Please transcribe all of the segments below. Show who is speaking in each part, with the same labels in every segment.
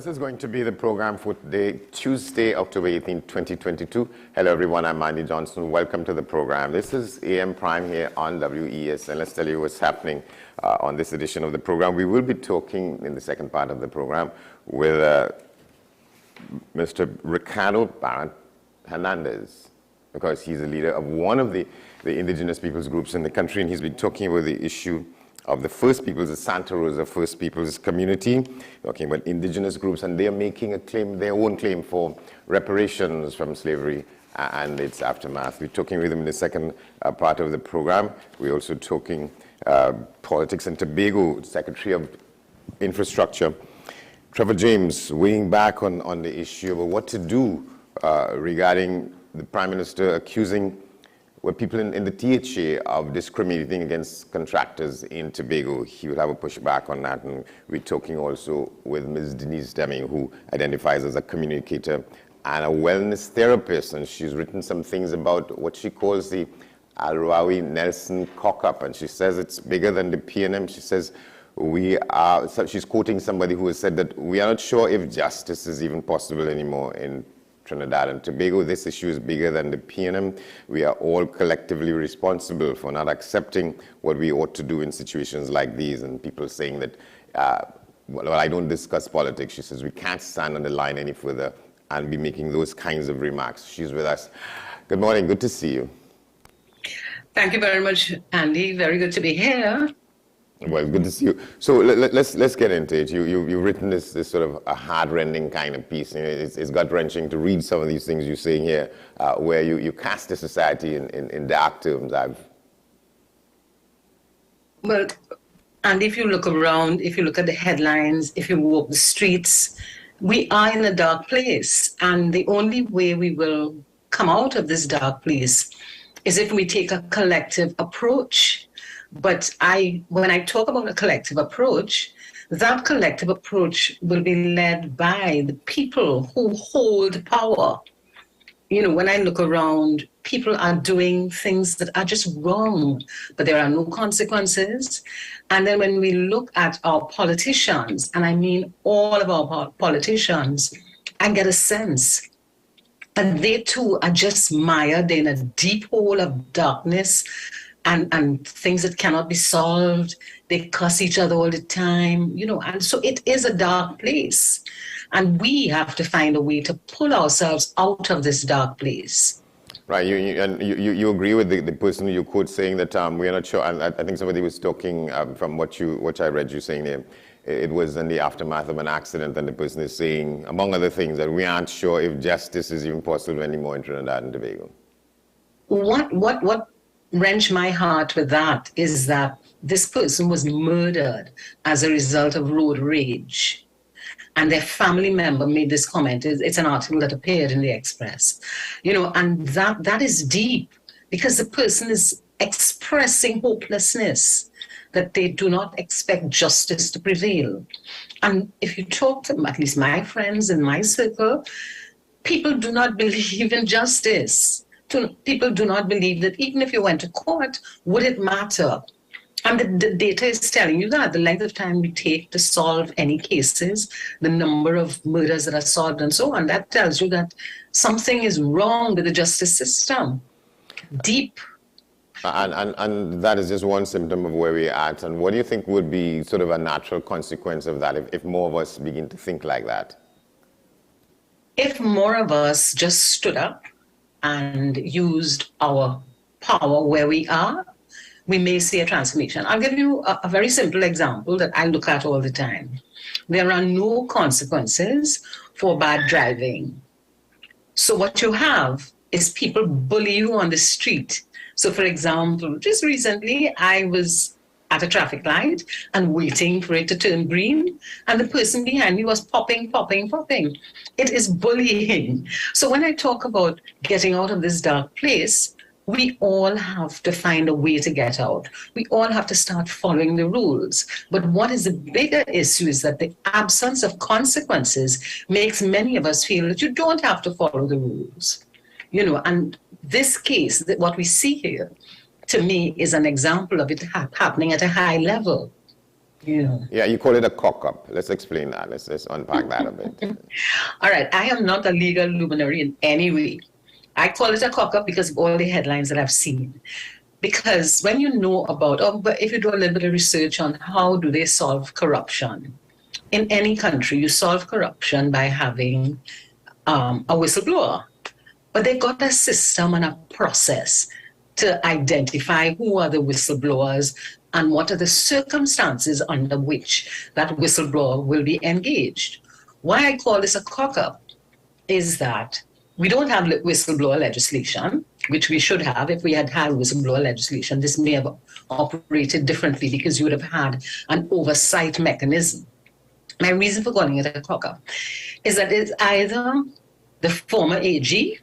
Speaker 1: this is going to be the program for today, Tuesday, October 18, 2022. Hello, everyone. I'm Andy Johnson. Welcome to the program. This is AM Prime here on WESN. Let's tell you what's happening on this edition of the program. We will be talking in the second part of the program with Mr. Ricardo Barrett Hernandez, because he's a leader of one of the indigenous peoples groups in the country, and he's been talking about the issue of the First Peoples, the Santa Rosa First Peoples community, talking about indigenous groups, and they are making a claim, their own claim for reparations from slavery and its aftermath. We're talking with them in the second part of the program. We're also talking politics and Tobago, Secretary of Infrastructure, Trevor James, weighing back on the issue of what to do regarding the Prime Minister accusing people in the THA of discriminating against contractors in Tobago. He would have a pushback on that. And we're talking also with Ms. Denise Deming, who identifies as a communicator and a wellness therapist. And she's written some things about what she calls the Alrawi Nelson cock-up. And she says it's bigger than the PNM. She says she's quoting somebody who has said that we are not sure if justice is even possible anymore in Trinidad and Tobago. This issue is bigger than the PNM. We are all collectively responsible for not accepting what we ought to do in situations like these. And people saying that, well, I don't discuss politics. She says we can't stand on the line any further and be making those kinds of remarks. She's with us. Good morning. Good to see you.
Speaker 2: Thank you very much, Andy. Very good to be here.
Speaker 1: Well, good to see you. So let's get into it. You've written this sort of a heart-rending kind of piece. You know, it's gut-wrenching to read some of these things you're saying here, where you cast the society in dark terms.
Speaker 2: Well, and if you look around, if you look at the headlines, if you walk the streets, we are in a dark place. And the only way we will come out of this dark place is if we take a collective approach. But when I talk about a collective approach, that collective approach will be led by the people who hold power. You know, when I look around, people are doing things that are just wrong, but there are no consequences. And then when we look at our politicians, and I mean all of our politicians, I get a sense that they too are just mired in a deep hole of darkness and things that cannot be solved. They cuss each other all the time, you know, and so it is a dark place. And we have to find a way to pull ourselves out of this dark place.
Speaker 1: Right, you agree with the person you quote saying that we are not sure, and I think somebody was talking from what I read you saying there, it was in the aftermath of an accident, and the person is saying, among other things, that we aren't sure if justice is even possible anymore in Trinidad and Tobago.
Speaker 2: What wrench my heart with that is that this person was murdered as a result of road rage. And their family member made this comment. It's an article that appeared in the Express. You know, and that is deep, because the person is expressing hopelessness, that they do not expect justice to prevail. And if you talk to at least my friends in my circle, people do not believe in justice. People do not believe that even if you went to court, would it matter? And the data is telling you that the length of time we take to solve any cases, the number of murders that are solved and so on, that tells you that something is wrong with the justice system. Deep.
Speaker 1: And that is just one symptom of where we're at. And what do you think would be sort of a natural consequence of that if more of us begin to think like that?
Speaker 2: If more of us just stood up and used our power where we are, we may see a transformation. I'll give you a very simple example that I look at all the time. There are no consequences for bad driving. So what you have is people bully you on the street. So for example, just recently, I was at a traffic light and waiting for it to turn green, and the person behind me was popping. It is bullying. So when I talk about getting out of this dark place, we all have to find a way to get out. We all have to start following the rules. But what is the bigger issue is that the absence of consequences makes many of us feel that you don't have to follow the rules. You know, and this case, what we see here, to me, is an example of it happening at a high level. Yeah.
Speaker 1: Yeah, you call it a cock-up. Let's explain that. Let's unpack that a bit.
Speaker 2: All right. I am not a legal luminary in any way. I call it a cock-up because of all the headlines that I've seen. Because when you know about, but if you do a little bit of research on how do they solve corruption, in any country, you solve corruption by having a whistleblower. But they got a system and a process to identify who are the whistleblowers and what are the circumstances under which that whistleblower will be engaged. Why I call this a cock-up is that we don't have whistleblower legislation, which we should have. If we had had whistleblower legislation, this may have operated differently because you would have had an oversight mechanism. My reason for calling it a cock-up is that it's either the former AG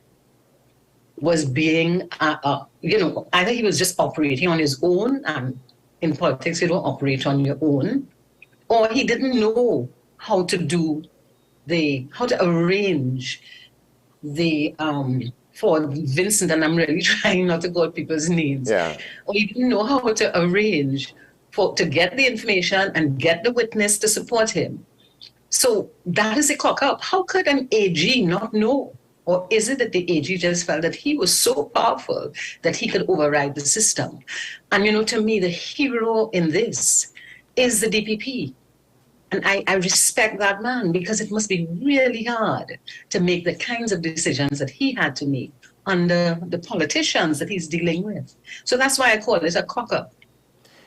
Speaker 2: was being, either he was just operating on his own, and in politics you don't operate on your own, or he didn't know how to arrange the for Vincent, and I'm really trying not to call people's names.
Speaker 1: Yeah.
Speaker 2: Or he didn't know how to arrange to get the information and get the witness to support him. So that is a cock-up. How could an AG not know? Or is it that the AG just felt that he was so powerful that he could override the system? And to me, the hero in this is the DPP. And I respect that man because it must be really hard to make the kinds of decisions that he had to make under the politicians that he's dealing with. So that's why I call it a cock-up.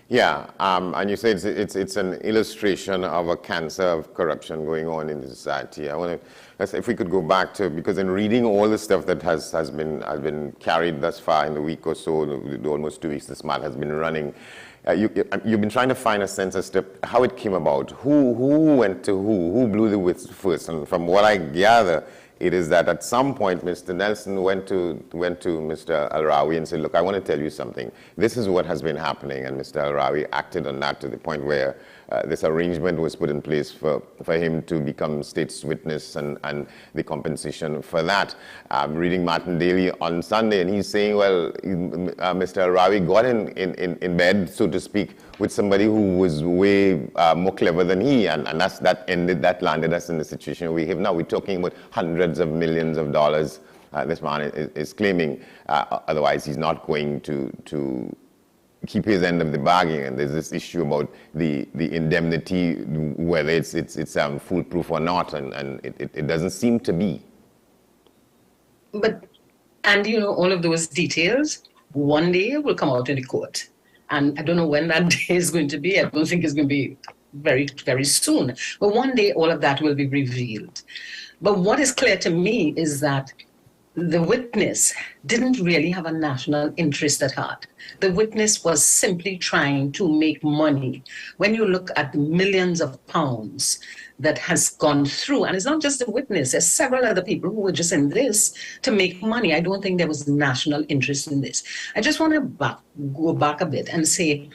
Speaker 1: Yeah, and you say it's an illustration of a cancer of corruption going on in the society. I want to, if we could go back to, because in reading all the stuff that has been carried thus far in the week or so, the almost 2 weeks this matter has been running, you've been trying to find a sense as to how it came about, who went to who blew the whistle first, and from what I gather, it is that at some point Mr. Nelson went to Mr. Al-Rawi and said, look, I want to tell you something. This is what has been happening. And Mr. Al-Rawi acted on that to the point where this arrangement was put in place for him to become state's witness and the compensation for that. I'm reading Martin Daly on Sunday, and he's saying, well, Mr. Al-Rawi got in bed, so to speak, with somebody who was way more clever than he, and that landed us in the situation we have now. We're talking about hundreds of millions of dollars this man is claiming. Otherwise, he's not going to keep his end of the bargain. And there's this issue about the indemnity, whether it's foolproof or not, and it doesn't seem to be.
Speaker 2: But all of those details one day will come out in the court. And I don't know when that day is going to be. I don't think it's going to be very, very soon. But one day, all of that will be revealed. But what is clear to me is that the witness didn't really have a national interest at heart. The witness was simply trying to make money. When you look at the millions of pounds that has gone through, and it's not just the witness, there's several other people who were just in this to make money. I don't think there was national interest in this. I just want to go back a bit and say,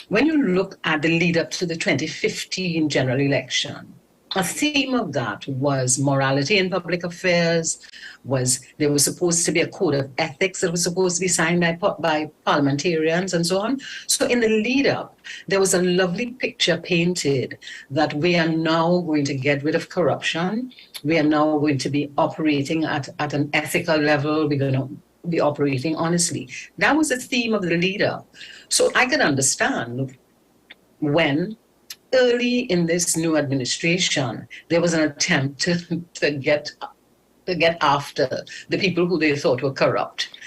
Speaker 2: when you look at the lead up to the 2015 general election, a theme of that was morality in public affairs, there was supposed to be a code of ethics that was supposed to be signed by parliamentarians and so on. So in the lead up, there was a lovely picture painted that we are now going to get rid of corruption. We are now going to be operating at an ethical level. We're going to be operating honestly. That was the theme of the lead up. So I can understand when early in this new administration, there was an attempt to get after the people who they thought were corrupt.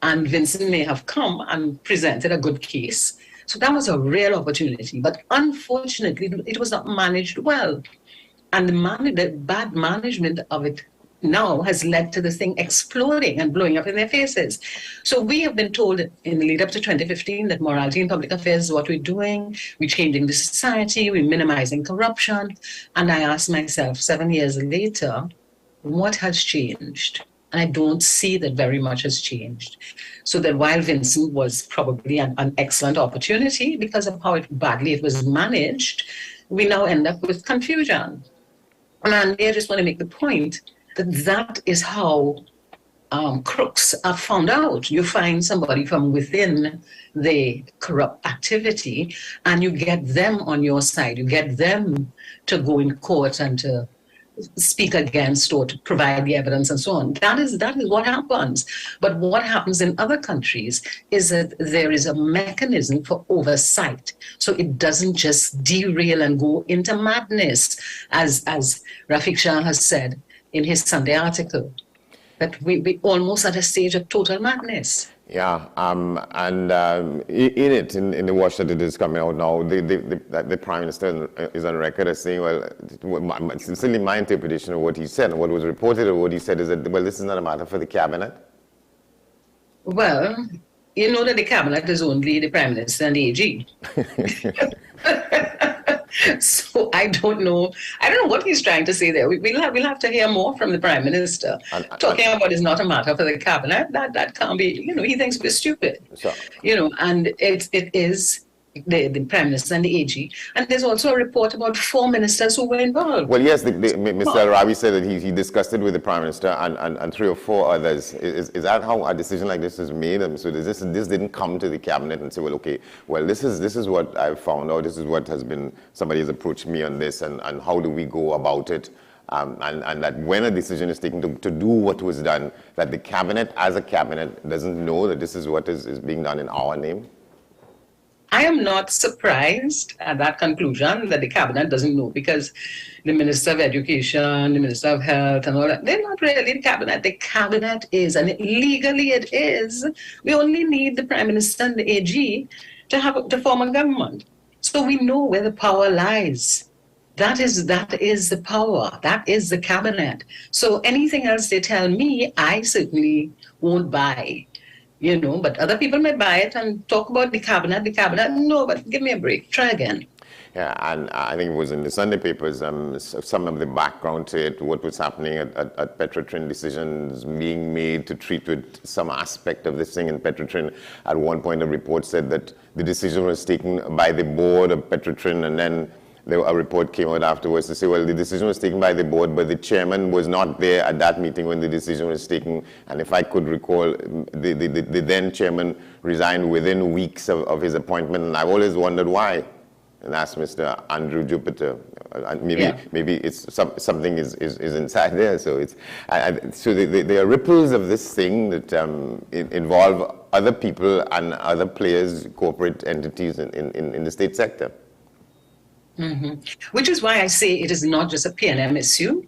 Speaker 2: And Vincent may have come and presented a good case. So that was a real opportunity. But unfortunately, it was not managed well. And the bad management of it now has led to the thing exploding and blowing up in their faces. So we have been told in the lead up to 2015 that morality in public affairs is what we're doing. We're changing the society. We're minimizing corruption. And I asked myself 7 years later, what has changed? And I don't see that very much has changed. So that while Vincent was probably an excellent opportunity because of how badly it was managed, we now end up with confusion. And I just want to make the point that is how crooks are found out. You find somebody from within the corrupt activity and you get them on your side. You get them to go in court and to speak against or to provide the evidence and so on. That is what happens. But what happens in other countries is that there is a mechanism for oversight. So it doesn't just derail and go into madness, as Rafiq Shah has said in his Sunday article, that we almost at a stage of total madness.
Speaker 1: Yeah, in the wash that it is coming out now, the Prime Minister is on record as saying, well, sincerely my interpretation of what he said, and what was reported of what he said is that, well, this is not a matter for the Cabinet.
Speaker 2: Well, you know that the Cabinet is only the Prime Minister and the AG. So I don't know what he's trying to say there. We'll have to hear more from the Prime Minister. Talking about is not a matter for the Cabinet. That can't be, he thinks we're stupid. So. And it is the Prime Minister and the AG. And there's also a report about 4 ministers who were involved.
Speaker 1: Well, yes, Mr. Al-Rabi said that he discussed it with the Prime Minister and 3 or 4 others. Is that how a decision like this is made? So this didn't come to the Cabinet and say, well, okay, well, this is what I've found out. This is what has been, somebody has approached me on this, and how do we go about it? And that when a decision is taken to do what was done, that the Cabinet, as a Cabinet, doesn't know that this is what is being done in our name?
Speaker 2: I am not surprised at that conclusion that the Cabinet doesn't know, because the Minister of Education, the Minister of Health and all that, they're not really the Cabinet. The Cabinet is, and legally it is, we only need the Prime Minister and the AG to form a government. So we know where the power lies. That is the power. That is the Cabinet. So anything else they tell me, I certainly won't buy. But other people may buy it and talk about the cabinet. No, but give me a break. Try again.
Speaker 1: Yeah, and I think it was in the Sunday papers, some of the background to it, what was happening at Petrotrin, decisions being made to treat with some aspect of this thing in Petrotrin. At one point, a report said that the decision was taken by the board of Petrotrin, and then a report came out afterwards to say, well, the decision was taken by the board, but the chairman was not there at that meeting when the decision was taken. And if I could recall, the then chairman resigned within weeks of his appointment, and I've always wondered why. And asked Mr. Andrew Jupiter. Maybe it's something is inside there. So there are ripples of this thing that involve other people and other players, corporate entities in the state sector.
Speaker 2: Mm-hmm. Which is why I say it is not just a PNM issue,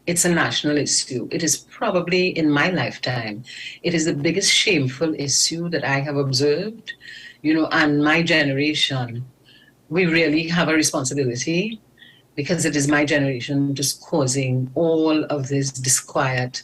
Speaker 2: it's a national issue. It is probably, in my lifetime, it is the biggest shameful issue that I have observed, and my generation, we really have a responsibility, because it is my generation just causing all of this disquiet.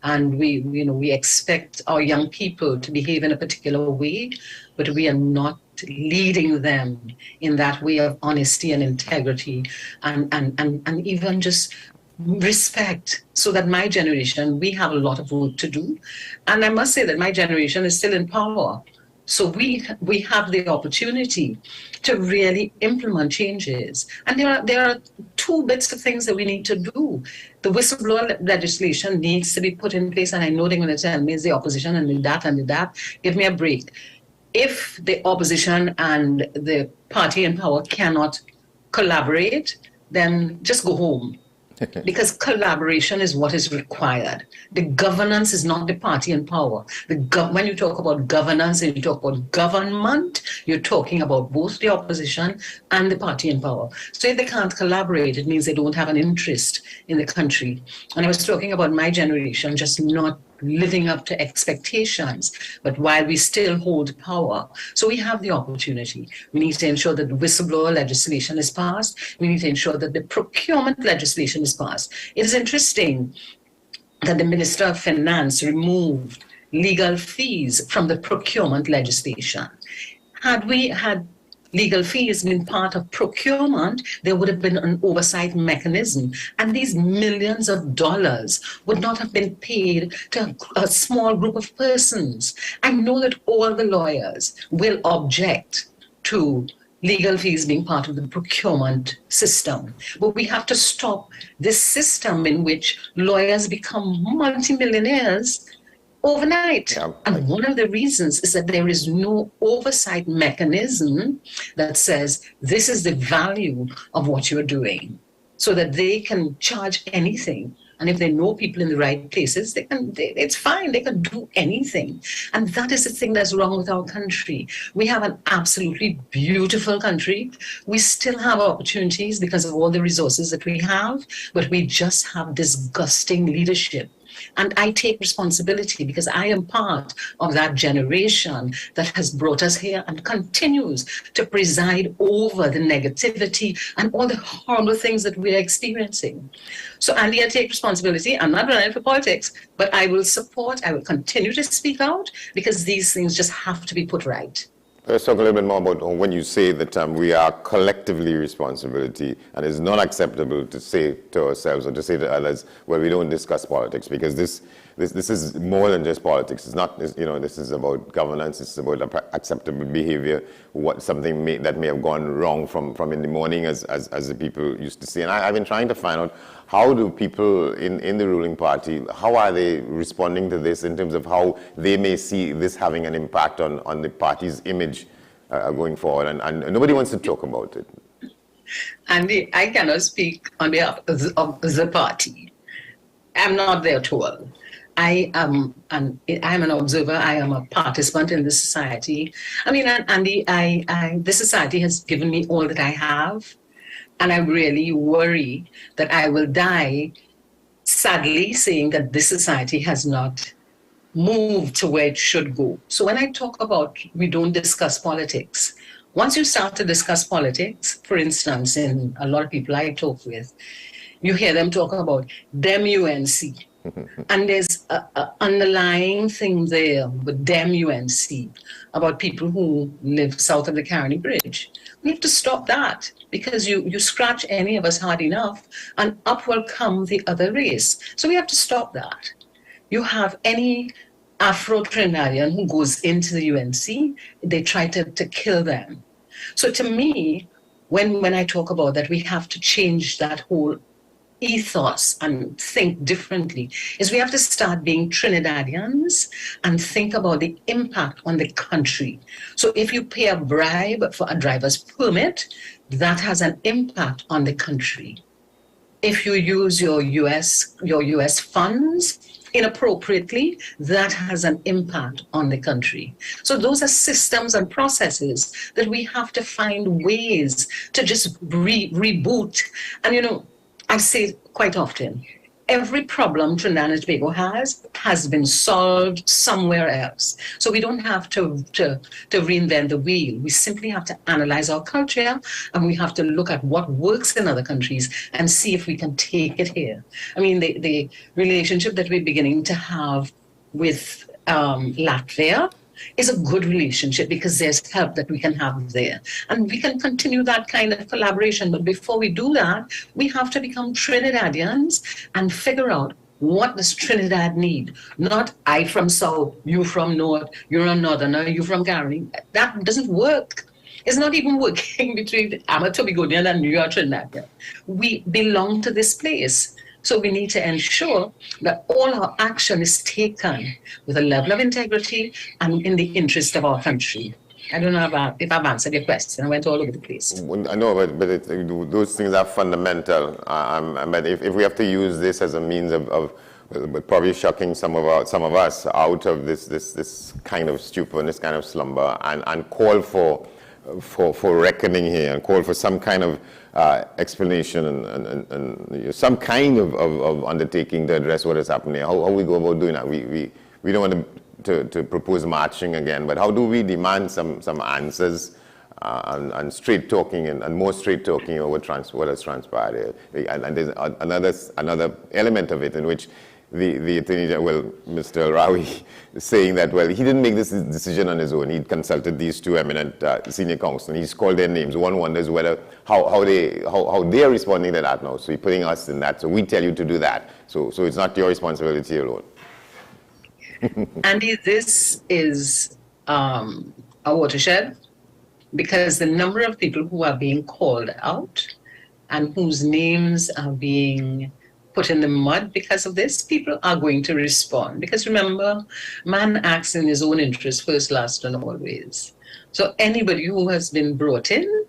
Speaker 2: And we expect our young people to behave in a particular way, but we are not leading them in that way of honesty and integrity and even just respect, so that my generation, we have a lot of work to do. And I must say that my generation is still in power. So we have the opportunity to really implement changes. And there are 2 bits of things that we need to do. The whistleblower legislation needs to be put in place. And I know they're going to tell me it's the opposition and the that. Give me a break. If the opposition and the party in power cannot collaborate, then just go home. Because collaboration is what is required. The governance is not the party in power. When you talk about governance and you talk about government, you're talking about both the opposition and the party in power. So if they can't collaborate, it means they don't have an interest in the country. And I was talking about my generation just not living up to expectations, but while we still hold power. So we have the opportunity. We need to ensure that the whistleblower legislation is passed. We need to ensure that the procurement legislation is passed. It is interesting that the Minister of Finance removed legal fees from the procurement legislation. Had we had legal fees been part of procurement, there would have been an oversight mechanism. And these millions of dollars would not have been paid to a small group of persons. I know that all the lawyers will object to legal fees being part of the procurement system. But we have to stop this system in which lawyers become multimillionaires overnight.
Speaker 1: Yeah.
Speaker 2: And one of the reasons is that there is no oversight mechanism that says this is the value of what you're doing, so that they can charge anything. And if they know people in the right places, it's fine. They can do anything. And that is the thing that's wrong with our country. We have an absolutely beautiful country. We still have opportunities because of all the resources that we have, but we just have disgusting leadership. And I take responsibility because I am part of that generation that has brought us here and continues to preside over the negativity and all the horrible things that we're experiencing. So, Andy, I take responsibility. I'm not running for politics, but I will continue to speak out because these things just have to be put right.
Speaker 1: Let's talk a little bit more about when you say that we are collectively responsibility, and it's not acceptable to say to ourselves or to say to others, well, we don't discuss politics, because this is more than just politics. It's not, this is about governance. It's about acceptable behavior. Something that may have gone wrong from in the morning, as the people used to say. And I've been trying to find out, how do people in the ruling party, how are they responding to this in terms of how they may see this having an impact on the party's image going forward? And nobody wants to talk about it.
Speaker 2: Andy, I cannot speak on behalf of the party. I'm not there at all. I am an observer. I am a participant in this society. I mean, Andy, this society has given me all that I have. And I really worry that I will die, sadly, saying that this society has not moved to where it should go. So when I talk about we don't discuss politics, once you start to discuss politics, for instance, in a lot of people I talk with, you hear them talk about dem UNC. And there's an underlying thing there with dem UNC about people who live south of the Caroni Bridge. We have to stop that, because you scratch any of us hard enough and up will come the other race. So we have to stop that. You have any Afro-Trinidadian who goes into the UNC, they try to kill them. So to me, when I talk about that, we have to change that whole ethos and think differently, is we have to start being Trinidadians and think about the impact on the country. So if you pay a bribe for a driver's permit, that has an impact on the country. If you use your US funds inappropriately, that has an impact on the country. So those are systems and processes that we have to find ways to just reboot. And I say quite often, every problem Trinidad and Tobago has been solved somewhere else. So we don't have to reinvent the wheel. We simply have to analyze our culture, and we have to look at what works in other countries and see if we can take it here. I mean, the relationship that we're beginning to have with Latvia is a good relationship because there's help that we can have there. And we can continue that kind of collaboration. But before we do that, we have to become Trinidadians and figure out, what does Trinidad need? Not I from South, you from North, you're a Northerner, you from Caroni. That doesn't work. It's not even working between I'm a Tobagonian and you are Trinidadian. We belong to this place. So we need to ensure that all our action is taken with a level of integrity and in the interest of our country. I don't know if I've answered your question. I went all over the place.
Speaker 1: I know, but those things are fundamental. But if we have to use this as a means of probably shocking some of us out of this kind of stupor and this kind of slumber, and call for reckoning here, and call for some kind of explanation and some kind of undertaking to address what is happening. How we go about doing that? We don't want to propose marching again, but how do we demand some answers and straight talking and more straight talking over what has transpired here? And there's another element of it in which the Attorney General, Mr. Rawi, is saying that, well, he didn't make this decision on his own. He consulted these two eminent senior counsel, and he's called their names. One wonders how they're responding to that now. So he's putting us in that. So we tell you to do that. So it's not your responsibility alone.
Speaker 2: Andy, this is a watershed, because the number of people who are being called out and whose names are being put in the mud because of this, people are going to respond. Because remember, man acts in his own interest first, last, and always. So anybody who has been brought in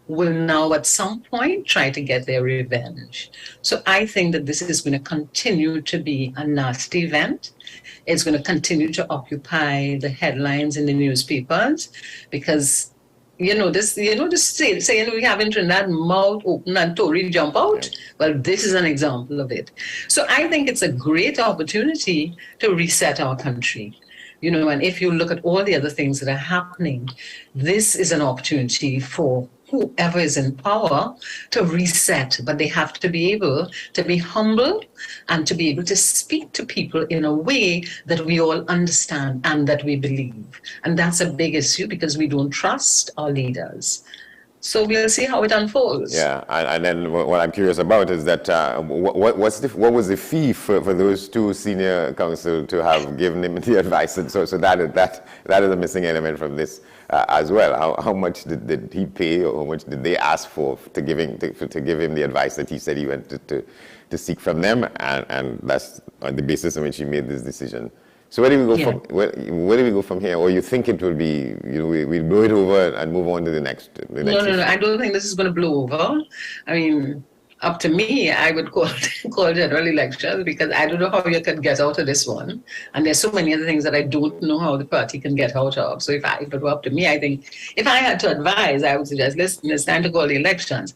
Speaker 2: will now at some point try to get their revenge. So I think that this is going to continue to be a nasty event. It's going to continue to occupy the headlines in the newspapers because this saying we have in Trinidad, mouth open and Tory jump out. Well, this is an example of it. So I think it's a great opportunity to reset our country. And if you look at all the other things that are happening, this is an opportunity for whoever is in power to reset, but they have to be able to be humble and to be able to speak to people in a way that we all understand and that we believe. And that's a big issue because we don't trust our leaders. So we'll see how it unfolds.
Speaker 1: Yeah, and then what I'm curious about is that what was the fee for those two senior counsel to have given him the advice? And so that is a missing element from this as well. How much did he pay, or how much did they ask for to give him the advice that he said he went to seek from them, and that's on the basis on which he made this decision. So where do we go from where do we go from here? Or you think it will be, we'll blow it over and move on to the next?
Speaker 2: No. I don't think this is going to blow over. I mean, up to me, I would call general elections because I don't know how you can get out of this one. And there's so many other things that I don't know how the party can get out of. So if it were up to me, I think if I had to advise, I would suggest, listen, it's time to call the elections.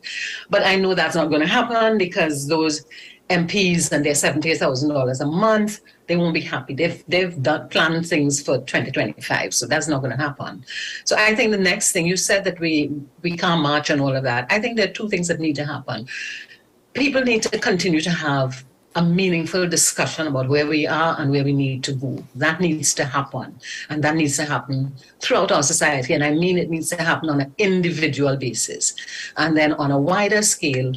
Speaker 2: But I know that's not going to happen because those MPs and their $70,000 a month, they won't be happy. They've planned things for 2025, so that's not going to happen. So I think the next thing, you said that we can't march and all of that. I think there are two things that need to happen. People need to continue to have a meaningful discussion about where we are and where we need to go. That needs to happen. And that needs to happen throughout our society. And I mean, it needs to happen on an individual basis. And then on a wider scale,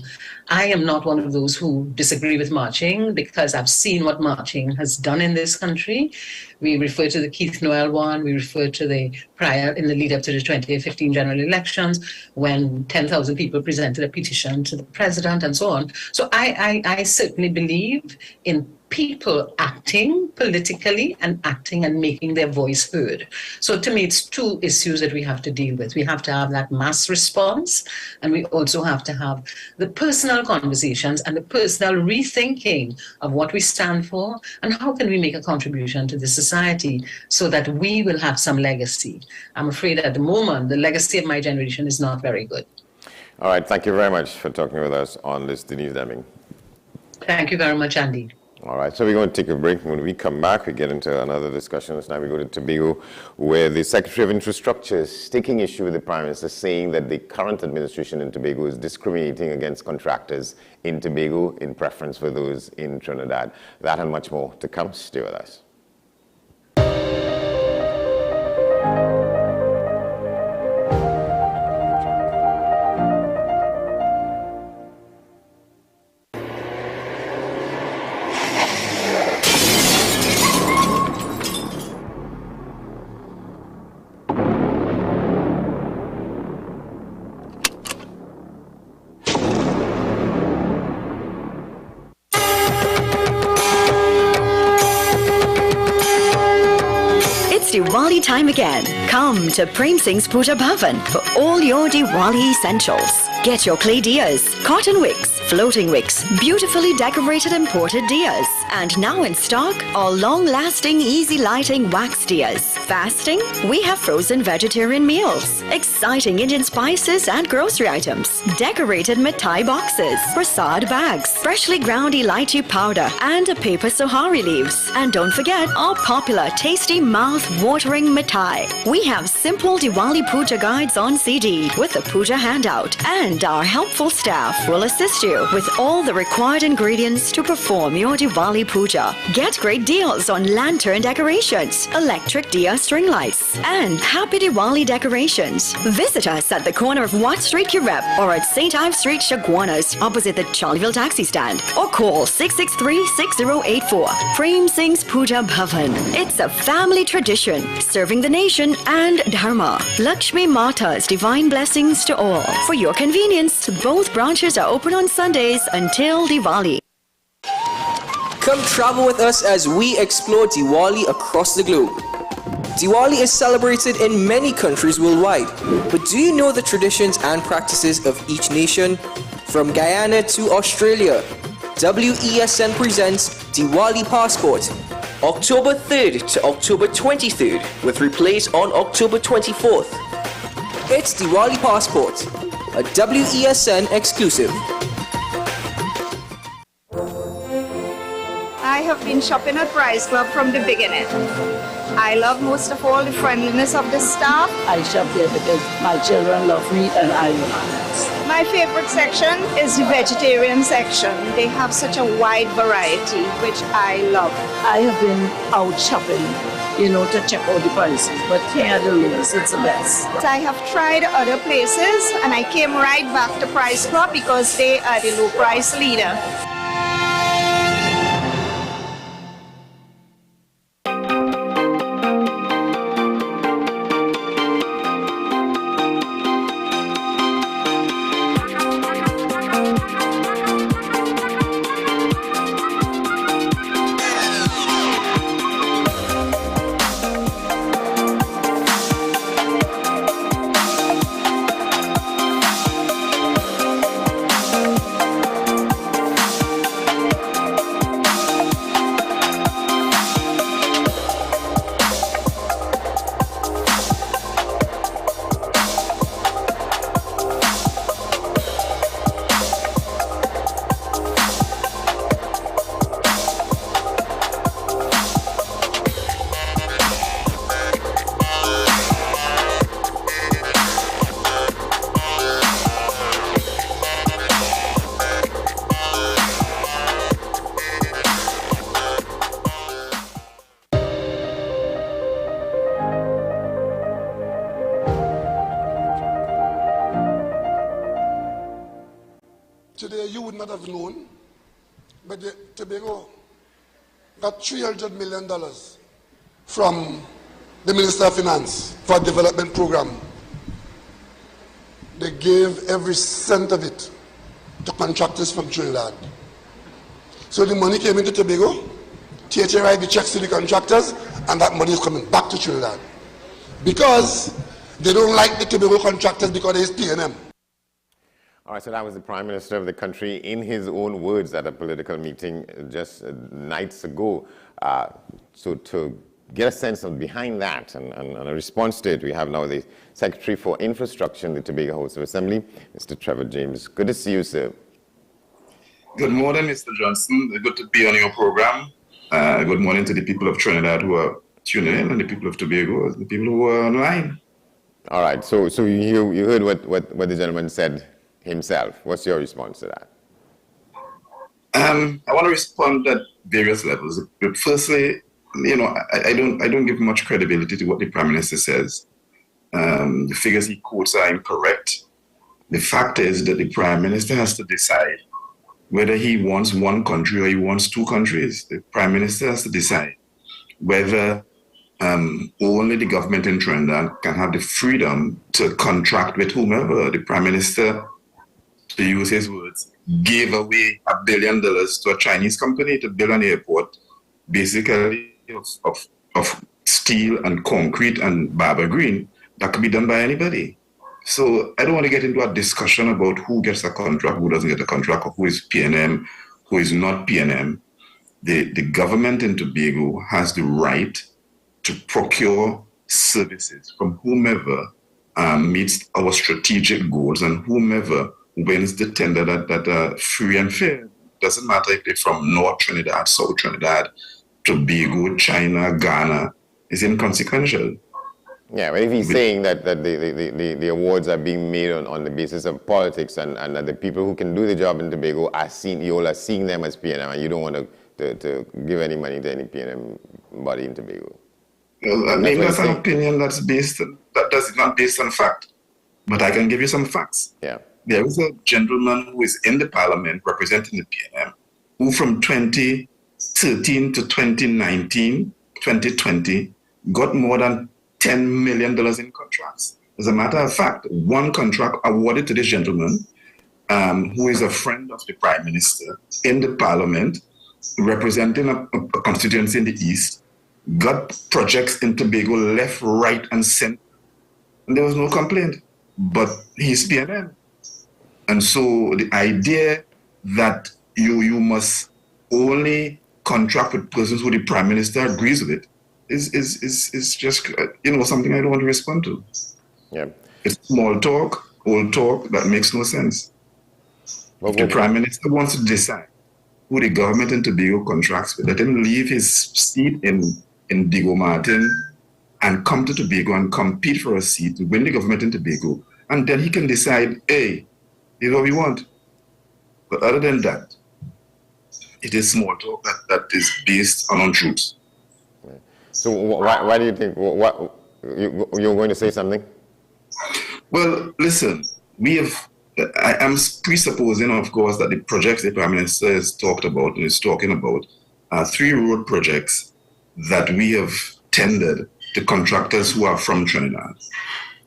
Speaker 2: I am not one of those who disagree with marching because I've seen what marching has done in this country. We refer to the Keith Noel one, we refer to the prior, in the lead up to the 2015 general elections, when 10,000 people presented a petition to the president and so on. So I certainly believe in people acting politically and acting and making their voice heard. So to me, it's two issues that we have to deal with. We have to have that mass response, and we also have to have the personal conversations and the personal rethinking of what we stand for and how can we make a contribution to the society so that we will have some legacy. I'm afraid at the moment, the legacy of my generation is not very good.
Speaker 1: All right, thank you very much for talking with us on this, Denise Deming.
Speaker 2: Thank you very much, Andy.
Speaker 1: All right, so we're going to take a break. When we come back, we get into another discussion. This time we go to Tobago, where the Secretary of Infrastructure is taking issue with the Prime Minister, saying that the current administration in Tobago is discriminating against contractors in Tobago in preference for those in Trinidad. That and much more to come. Stay with us.
Speaker 3: Diwali time again. Come to Prem Singh's Puja Bhavan for all your Diwali essentials. Get your clay diyas, cotton wicks, floating wicks, beautifully decorated imported diyas. And now in stock, our long-lasting, easy-lighting wax diyas. Fasting? We have frozen vegetarian meals, exciting Indian spices and grocery items, decorated mithai boxes, prasad bags, freshly ground elaichi powder, and paper sohari leaves. And don't forget our popular, tasty, mouth-watering mithai. We have simple Diwali Puja guides on CD with a Puja handout, and our helpful staff will assist you with all the required ingredients to perform your Diwali Puja. Get great deals on lantern decorations, electric diya string lights, and happy Diwali decorations. Visit us at the corner of Watt Street, Kirep, or at St. Ives Street, Chaguanas, opposite the Charleville taxi stand, or call 663-6084. Prem Singh's Puja Bhavan. It's a family tradition, serving the nation and Dharma. Lakshmi Mata's divine blessings to all. For your convenience, both branches are open on Sundays until Diwali.
Speaker 4: Come travel with us as we explore Diwali across the globe. Diwali is celebrated in many countries worldwide, but do you know the traditions and practices of each nation? From Guyana to Australia, WESN presents Diwali Passport, October 3rd to October 23rd, with replays on October 24th. It's Diwali Passport, a WESN exclusive.
Speaker 5: I have been shopping at Price Club from the beginning. I love most of all the friendliness of the staff.
Speaker 6: I shop there because my children love me and I love them.
Speaker 5: My favorite section is the vegetarian section. They have such a wide variety, which I love.
Speaker 6: I have been out shopping, to check out the prices, but here at the lowest, it's the best.
Speaker 5: I have tried other places and I came right back to Price Club because they are the low price leader.
Speaker 7: Today you would not have known, but Tobago got $300 million from the Minister of Finance for a development program. They gave every cent of it to contractors from Trinidad. So the money came into Tobago, THA write the checks to the contractors, and that money is coming back to Trinidad. Because they don't like the Tobago contractors because there is PNM.
Speaker 1: All right, so that was the Prime Minister of the country in his own words at a political meeting just nights ago. So to get a sense of behind that and a response to it, we have now the Secretary for Infrastructure in the Tobago House of Assembly, Mr. Trevor James. Good to see you, sir.
Speaker 8: Good morning, Mr. Johnson. Good to be on your program. Good morning to the people of Trinidad who are tuning in and the people of Tobago, the people who are online.
Speaker 1: All right, so you heard what the gentleman said himself. What's your response to that?
Speaker 8: I want to respond at various levels. But firstly, I don't give much credibility to what the Prime Minister says. The figures he quotes are incorrect. The fact is that the Prime Minister has to decide whether he wants one country or he wants two countries. The Prime Minister has to decide whether only the government in Trinidad can have the freedom to contract with whomever. The Prime Minister, to use his words, gave away $1 billion to a Chinese company to build an airport, basically of steel and concrete and Barber Green, that could be done by anybody. So I don't want to get into a discussion about who gets a contract, who doesn't get a contract, or who is PNM, who is not PNM. The government in Tobago has the right to procure services from whomever meets our strategic goals and whomever wins the tender that are free and fair. Doesn't matter if they're from North Trinidad, South Trinidad, Tobago, China, Ghana. It's inconsequential. Yeah, but if he's saying that the awards are being made on the basis of politics and that the people who can do the job in Tobago are seeing, you all are seeing them as PNM, and you don't want to give any money to any PNM body in Tobago. Well, I mean, that's an opinion that's not based on fact. But I can give you some facts. Yeah. There is a gentleman who is in the parliament representing the PNM, who from 2013 to 2019, 2020, got more than $10 million in contracts. As a matter of fact, one contract awarded to this gentleman, who is a friend of the Prime Minister in the parliament, representing a constituency in the East, got projects in Tobago left, right, and center. And there was no complaint. But he's PNM. And so the idea that you must only contract with persons who the Prime Minister agrees with is just something I don't want to respond to.
Speaker 1: Yeah.
Speaker 8: It's small talk, old talk that makes no sense. If the Prime Minister wants to decide who the government in Tobago contracts with, let him leave his seat in Diego Martin and come to Tobago and compete for a seat to win the government in Tobago. And then he can decide, hey, this is what we want. But other than that, it is small talk that is based on untruths.
Speaker 1: So why do you think, you're going to say something?
Speaker 8: Well, listen, I am presupposing, of course, that the projects the Prime Minister has talked about and is talking about are 3 road projects that we have tendered to contractors who are from Trinidad.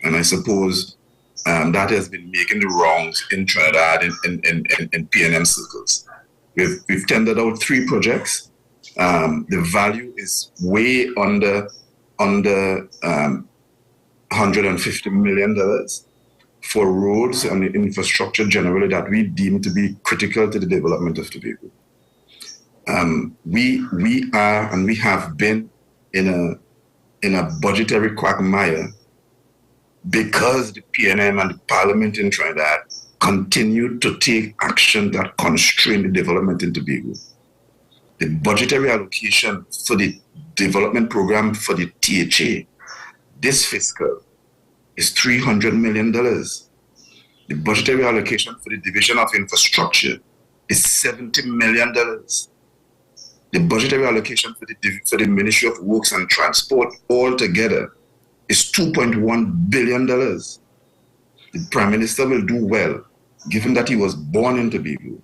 Speaker 8: And I suppose that has been making the wrongs in Trinidad in PNM circles. We've tendered out 3 projects. The value is way under $150 million for roads and infrastructure generally that we deem to be critical to the development of Tobago. We are and we have been in a budgetary quagmire because the PNM and the Parliament in Trinidad continue to take action that constrain the development in Tobago. The budgetary allocation for the development program for the THA this fiscal is $300 million. The budgetary allocation for the Division of Infrastructure is $70 million. The budgetary allocation for the Ministry of Works and Transport altogether is $2.1 billion. The Prime Minister will do well, given that he was born in Tobago,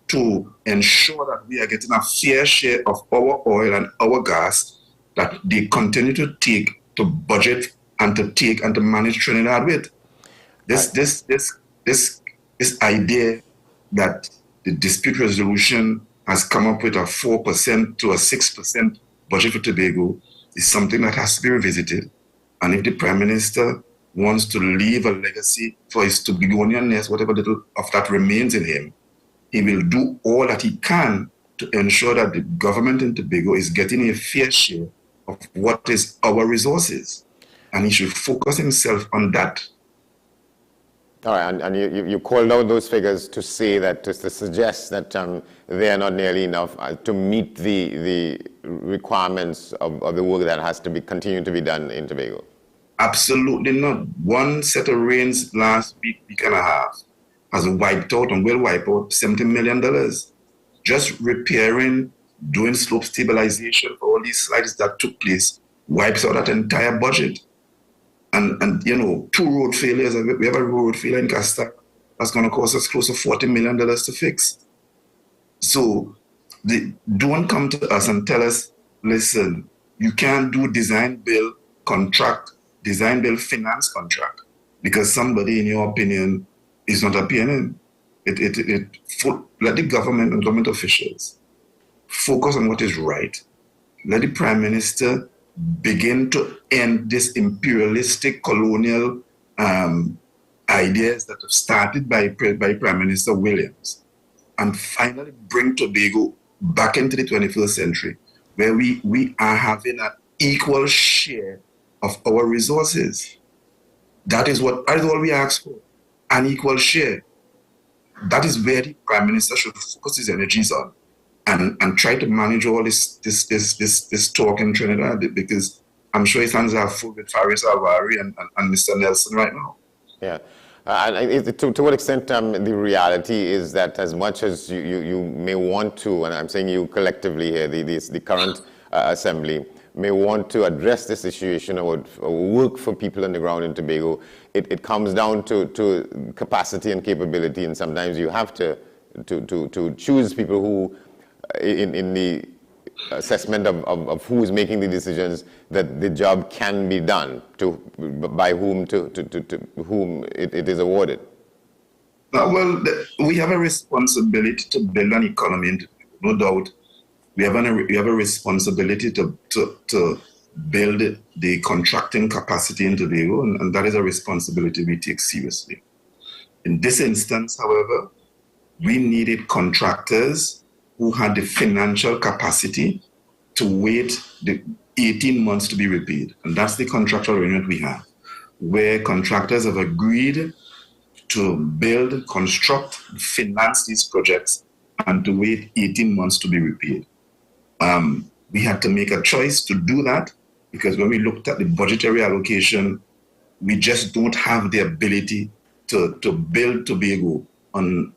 Speaker 8: to ensure that we are getting a fair share of our oil and our gas that they continue to take to budget and to take and to manage Trinidad with. This idea that the dispute resolution has come up with a 4% to a 6% budget for Tobago is something that has to be revisited. And if the Prime Minister wants to leave a legacy for his Tobagonianness, whatever little of that remains in him, he will do all that he can to ensure that the government in Tobago is getting a fair share of what is our resources. And he should focus himself on that.
Speaker 1: All right, and you called out those figures to say that, to suggest that they are not nearly enough to meet the requirements of the work that has to be continued to be done in Tobago.
Speaker 8: Absolutely not. One set of rains last week and a half has wiped out and will wipe out $70 million. Just repairing, doing slope stabilization for all these slides that took place wipes out that entire budget. And 2 road failures. We have a road failure in Casta that's going to cost us close to $40 million to fix. So don't come to us and tell us, listen, you can't do design build finance contract because somebody, in your opinion, is not a PNM. Let the government and government officials focus on what is right. Let the Prime Minister begin to end this imperialistic colonial ideas that have started by Prime Minister Williams and finally bring Tobago back into the 21st century where we are having an equal share of our resources. That is all we ask for, an equal share. That is where the Prime Minister should focus his energies on. And try to manage all this talk in Trinidad because I'm sure his hands are full with Faris Alvari and Mr. Nelson right now. Yeah.
Speaker 1: To what extent the reality is that as much as you may want to, and I'm saying you collectively here, the current assembly, may want to address this situation or work for people on the ground in Tobago, it comes down to capacity and capability, and sometimes you have to choose people who in the assessment of who is making the decisions that the job can be done by whom whom it is awarded.
Speaker 8: We have a responsibility to build an economy, no doubt. we have a responsibility to build the contracting capacity in Tobago, and that is a responsibility we take seriously. In this instance, however, we needed contractors who had the financial capacity to wait the 18 months to be repaid. And that's the contractual arrangement we have, where contractors have agreed to build, construct, finance these projects, and to wait 18 months to be repaid. We had to make a choice to do that because when we looked at the budgetary allocation, we just don't have the ability to build Tobago on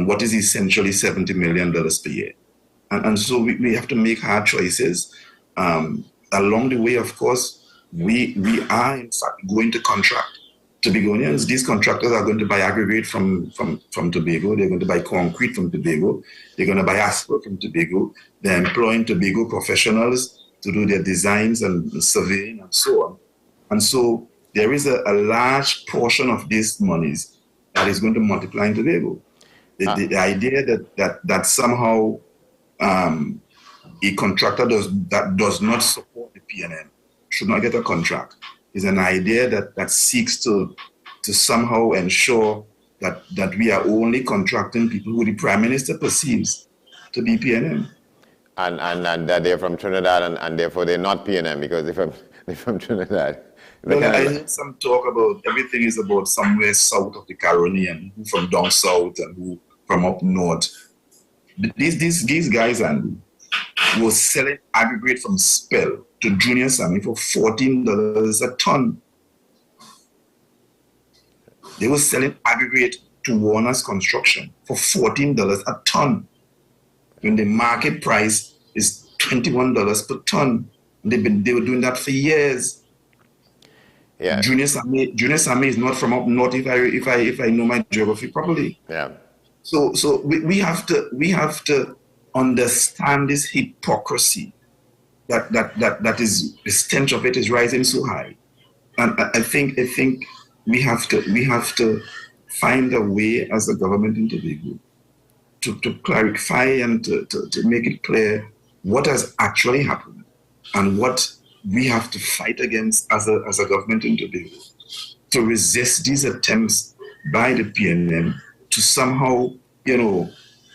Speaker 8: what is essentially $70 million per year. And so we have to make hard choices. Along the way, of course, we are in fact going to contract Tobagonians. These contractors are going to buy aggregate from Tobago. They're going to buy concrete from Tobago. They're going to buy asphalt from Tobago. They're employing Tobago professionals to do their designs and surveying and so on. And so there is a large portion of these monies that is going to multiply in Tobago. The idea that somehow a contractor that does not support the PNM should not get a contract is an idea that seeks to somehow ensure that we are only contracting people who the Prime Minister perceives to be PNM.
Speaker 1: And that they're from Trinidad and therefore they're not PNM because they're from Trinidad.
Speaker 8: Well, I heard some talk about everything is about somewhere south of the Caribbean, who from down south and who from up north. These guys were selling aggregate from Spell to Junior Sammy for $14 a ton. They were selling aggregate to Warner's Construction for $14 a ton, when the market price is $21 per ton. They were doing that for years.
Speaker 1: Yeah.
Speaker 8: Junior Sammy is not from up north if I know my geography properly.
Speaker 1: Yeah.
Speaker 8: So we have to understand this hypocrisy that is, the stench of it is rising so high. And I think we have to find a way as a government in Tobago to clarify and to make it clear what has actually happened and what we have to fight against as a government in Tobago to resist these attempts by the PNM to somehow,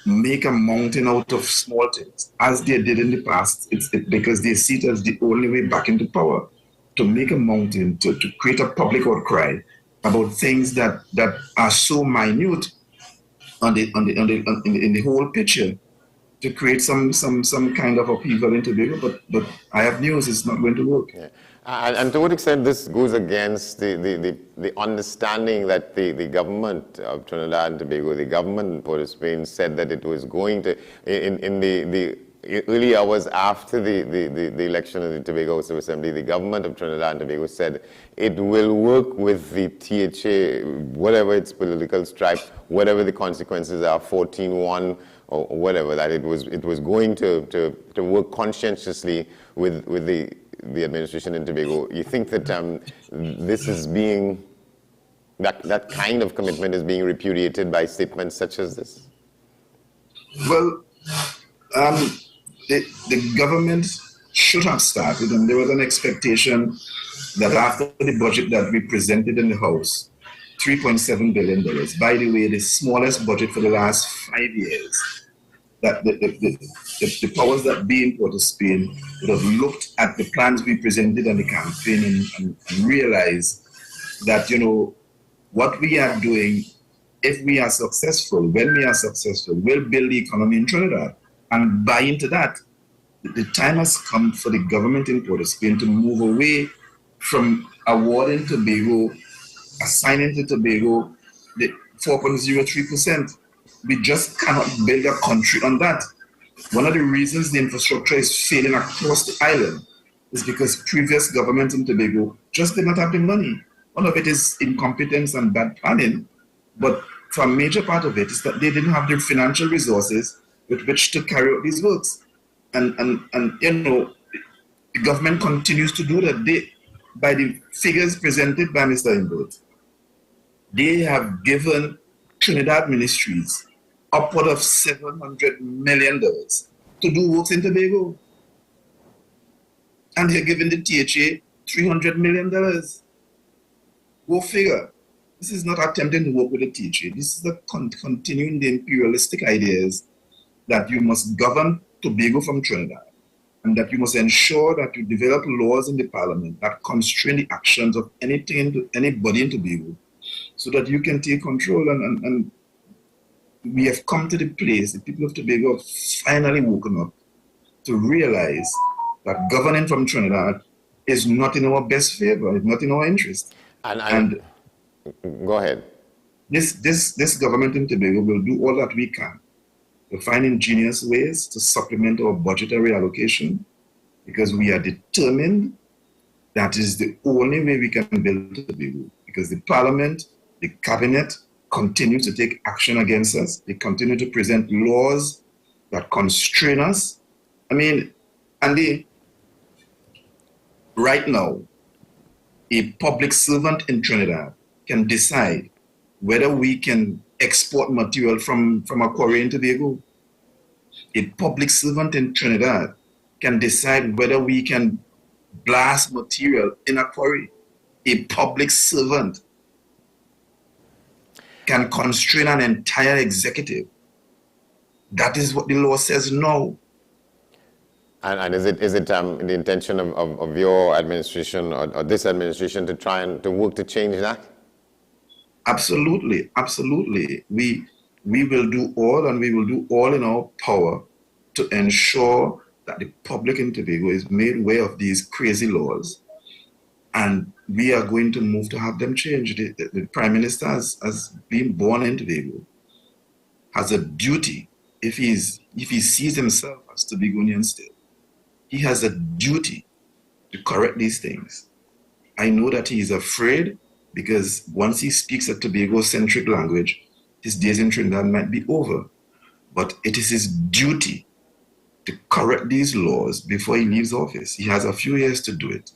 Speaker 8: make a mountain out of small things, as they did in the past. It's because they see it as the only way back into power, to make a mountain, to create a public outcry about things that are so minute in the whole picture, to create some kind of upheaval in Tobago. But I have news, it's not going to work.
Speaker 1: Yeah. And to what extent this goes against the understanding that the government of Trinidad and Tobago, the government in Port of Spain, said that it was going to, in the early hours after the election of the Tobago House of Assembly, the government of Trinidad and Tobago said it will work with the THA, whatever its political stripe, whatever the consequences are, 14-1 or whatever, that it was going to work conscientiously with the administration in Tobago. You think that this is being, that kind of commitment is being repudiated by statements such as this?
Speaker 8: Well, the government should have started, and there was an expectation that after the budget that we presented in the House, $3.7 billion, by the way, the smallest budget for the last 5 years, that the powers that be in Port of Spain would have looked at the plans we presented in the campaign and realized that, what we are doing, if we are successful, when we are successful, will build the economy in Trinidad and buy into that. The time has come for the government in Port of Spain to move away from awarding Tobago, assigning to Tobago the 4.03%. We just cannot build a country on that. One of the reasons the infrastructure is failing across the island is because previous governments in Tobago just did not have the money. One of it is incompetence and bad planning, but for a major part of it is that they didn't have the financial resources with which to carry out these works. And the government continues to do that. By the figures presented by Mr. Imbert, they have given Trinidad ministries upward of $700 million to to do works in Tobago. And they're giving the THA $300 million. Go figure. This is not attempting to work with the THA. This is continuing the imperialistic ideas that you must govern Tobago from Trinidad, and that you must ensure that you develop laws in the parliament that constrain the actions of anybody in Tobago, so that you can take control. And we have come to the place, the people of Tobago have finally woken up to realize that governing from Trinidad is not in our best favor, it's not in our interest. And
Speaker 1: go ahead.
Speaker 8: This government in Tobago will do all that we can to find ingenious ways to supplement our budgetary allocation, because we are determined that is the only way we can build Tobago. Because the parliament, the cabinet continue to take action against us. They continue to present laws that constrain us. I mean, Andy, right now, a public servant in Trinidad can decide whether we can export material from a quarry in Tobago. A public servant in Trinidad can decide whether we can blast material in a quarry. A public servant can constrain an entire executive. That is what the law says now.
Speaker 1: And is it the intention of your administration or this administration to try and to work to change that?
Speaker 8: Absolutely, absolutely. We will do all, and we will do all in our power to ensure that the public in Tobago is made aware of these crazy laws, and we are going to move to have them changed. The Prime Minister has been born in Tobago, has a duty, if he sees himself as Tobagonian still, he has a duty to correct these things. I know that he is afraid, because once he speaks a Tobago-centric language, his days in Trinidad might be over. But it is his duty to correct these laws before he leaves office. He has a few years to do it.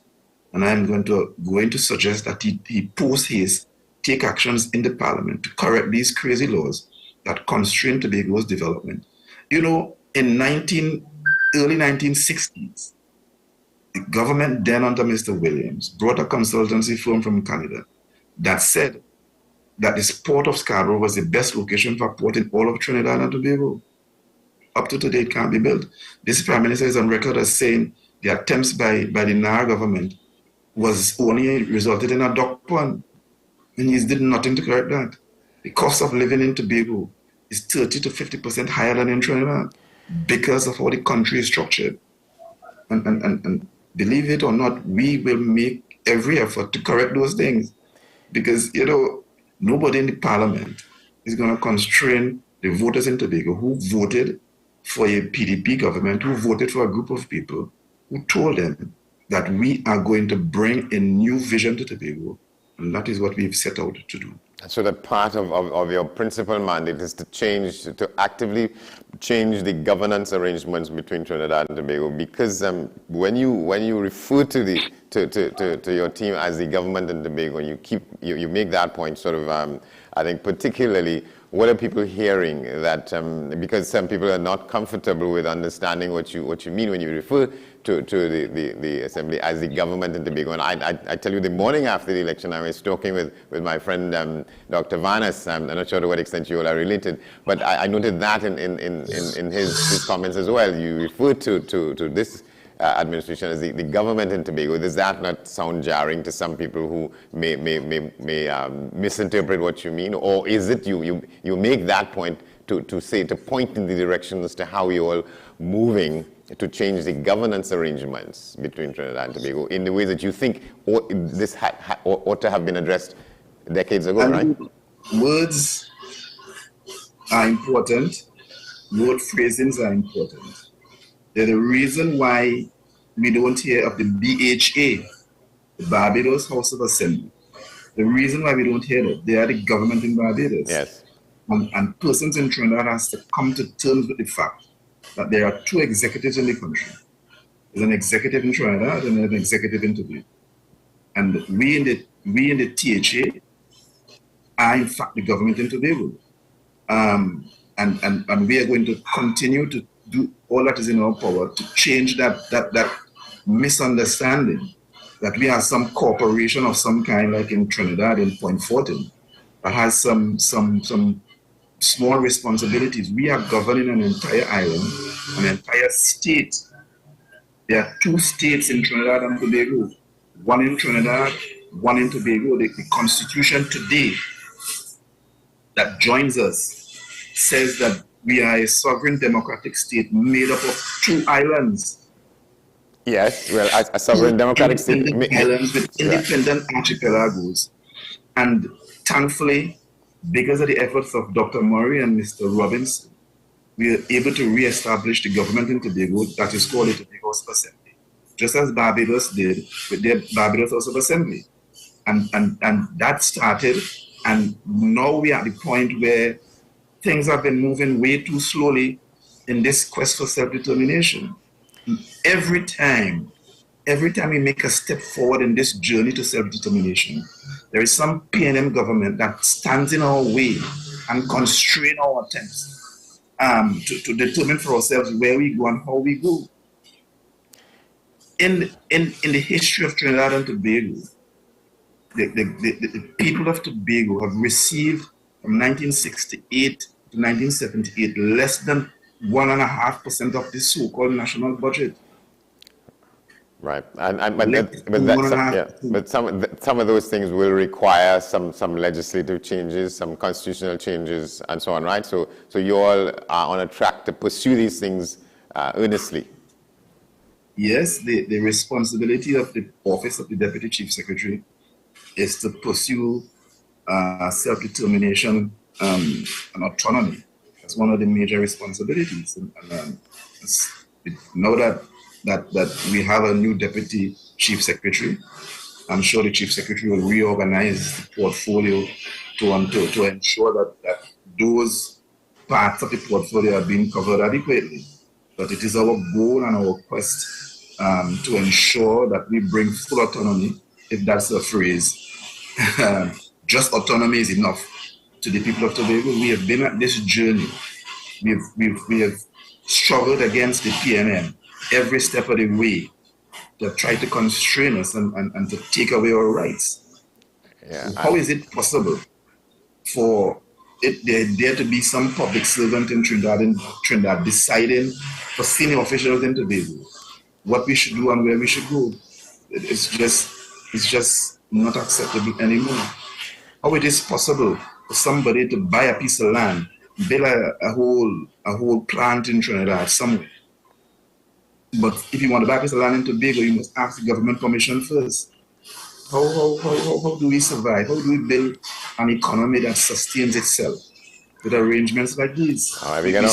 Speaker 8: And I'm going to suggest that he post haste take actions in the parliament to correct these crazy laws that constrain Tobago's development. You know, in early 1960s, the government then under Mr. Williams brought a consultancy firm from Canada that said that the port of Scarborough was the best location for a port in all of Trinidad and Tobago. Up to today, it can't be built. This Prime Minister is on record as saying the attempts by the NAR government was only resulted in a dock pond, and he's did nothing to correct that. The cost of living in Tobago is 30 to 50% higher than in Trinidad because of how the country is structured. And believe it or not, we will make every effort to correct those things, because, you know, nobody in the parliament is going to constrain the voters in Tobago who voted for a PDP government, who voted for a group of people who told them that we are going to bring a new vision to Tobago, and that is what we've set out to do.
Speaker 1: So that part of your principal mandate is to actively change the governance arrangements between Trinidad and Tobago, because when you refer to your team as the government in Tobago, and you make that point sort of, I think particularly, what are people hearing that, because some people are not comfortable with understanding what you mean when you refer to the assembly as the government in Tobago. And I tell you, the morning after the election, I was talking with my friend Dr. Vanas. I'm not sure to what extent you all are related, but I noted that in his comments as well. You refer to this administration as the government in Tobago. Does that not sound jarring to some people who may misinterpret what you mean, or is it you make that point to point in the direction as to how you're all moving to change the governance arrangements between Trinidad and Tobago in the way that you think this ought to have been addressed decades ago, right?
Speaker 8: Words are important. Word phrasings are important. They're the reason why we don't hear of the BHA, the Barbados House of Assembly. The reason why we don't hear that, they are the government in Barbados.
Speaker 1: Yes.
Speaker 8: And persons in Trinidad has to come to terms with the fact that there are two executives in the country. There's an executive in Trinidad and an executive in Tobago. And we in the THA are in fact the government in Tobago. And we are going to continue to do all that is in our power to change that misunderstanding that we have some corporation of some kind, like in Trinidad in Point Fortin, that has some small responsibilities. We are governing an entire island, an entire state. There are 2 states in Trinidad and Tobago. One in Trinidad, one in Tobago. The constitution today that joins us says that we are a sovereign democratic state made up of 2 islands.
Speaker 1: Yes, well, a sovereign democratic state.
Speaker 8: Islands with independent archipelagos. And thankfully, because of the efforts of Dr. Murray and Mr. Robinson, we are able to re-establish the government in Tobago that is called the Tobago House of Assembly, just as Barbados did with their Barbados House of Assembly. And that started, and now we are at the point where things have been moving way too slowly in this quest for self-determination. Every time we make a step forward in this journey to self-determination, there is some PNM government that stands in our way and constrain our attempts to determine for ourselves where we go and how we go. In the history of Trinidad and Tobago, the people of Tobago have received from 1968 to 1978 less than 1.5% of the so-called national budget.
Speaker 1: Right, but some of those things will require some legislative changes, some constitutional changes, and so on, right? So you all are on a track to pursue these things earnestly.
Speaker 8: Yes, the responsibility of the office of the Deputy Chief Secretary is to pursue self-determination and autonomy. That's one of the major responsibilities. And now that we have a new Deputy Chief Secretary, I'm sure the Chief Secretary will reorganize the portfolio to ensure that those parts of the portfolio are being covered adequately. But it is our goal and our quest to ensure that we bring full autonomy, if that's a phrase. Just autonomy is enough to the people of Tobago. We have been at this journey. We have struggled against the PNM every step of the way to try to constrain us and to take away our rights.
Speaker 1: Yeah,
Speaker 8: how is it possible for there to be some public servant in Trinidad deciding for senior officials in Tobago what we should do and where we should go? It's just not acceptable anymore. How it is possible for somebody to buy a piece of land, build a whole plant in Trinidad somewhere, but if you want to buy a piece of land in Tobago, you must ask the government permission first. How do we survive? How do we build an economy that sustains itself with arrangements like these?
Speaker 1: We're gonna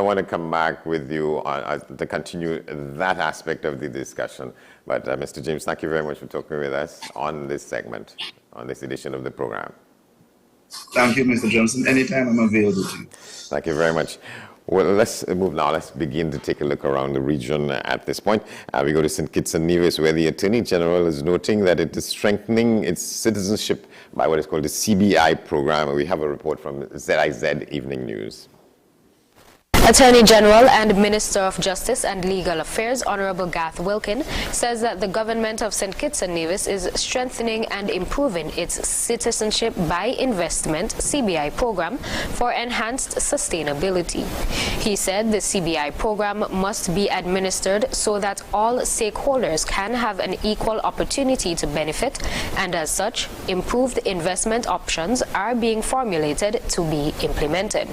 Speaker 1: want to come back with you to continue that aspect of the discussion. But Mr. James, thank you very much for talking with us on this segment, on this edition of the program.
Speaker 8: Thank you, Mr. Johnson. Anytime I'm available to you.
Speaker 1: Thank you very much. Well, let's move now. Let's begin to take a look around the region at this point. We go to St. Kitts and Nevis, where the Attorney General is noting that it is strengthening its citizenship by what is called the CBI program. We have a report from ZIZ Evening News.
Speaker 9: Attorney General and Minister of Justice and Legal Affairs, Honorable Garth Wilkin, says that the government of St. Kitts and Nevis is strengthening and improving its Citizenship by Investment (CBI) program for enhanced sustainability. He said the CBI program must be administered so that all stakeholders can have an equal opportunity to benefit, and as such, improved investment options are being formulated to be implemented.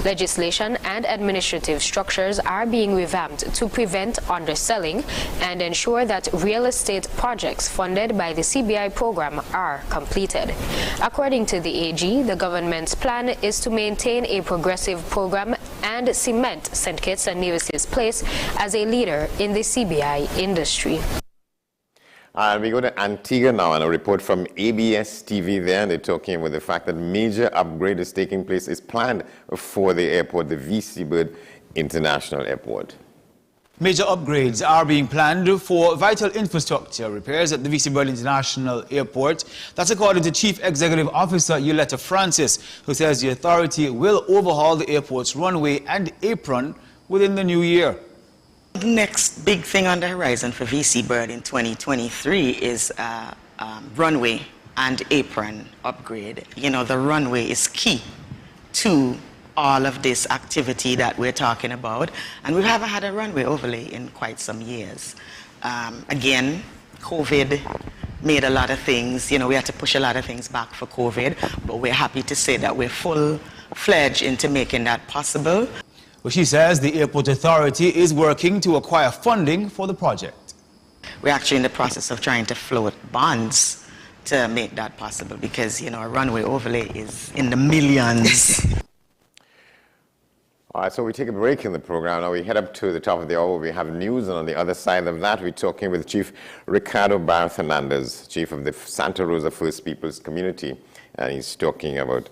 Speaker 9: Legislation and administrative structures are being revamped to prevent underselling and ensure that real estate projects funded by the CBI program are completed. According to the AG, the government's plan is to maintain a progressive program and cement St. Kitts and Nevis's place as a leader in the CBI industry.
Speaker 1: We go to Antigua now, and a report from ABS TV there, and they're talking about the fact that major upgrade is taking place, is planned for the airport, the V. Seabird International Airport.
Speaker 10: Major upgrades are being planned for vital infrastructure repairs at the V.C. Bird International Airport. That's according to Chief Executive Officer Yoletta Francis, who says the authority will overhaul the airport's runway and apron within the new year.
Speaker 11: The next big thing on the horizon for V.C. Bird in 2023 is runway and apron upgrade. You know, the runway is key to all of this activity that we're talking about, and we haven't had a runway overlay in quite some years. Again, COVID made a lot of things, you know, we had to push a lot of things back for COVID, but we're happy to say that we're full-fledged into making that possible.
Speaker 10: Well, she says the airport authority is working to acquire funding for the project.
Speaker 11: We're actually in the process of trying to float bonds to make that possible because, you know, a runway overlay is in the millions.
Speaker 1: All right, so we take a break in the program. Now we head up to the top of the hour. We have news, and on the other side of that, we're talking with Chief Ricardo Barth Hernandez, Chief of the Santa Rosa First Peoples Community, and he's talking about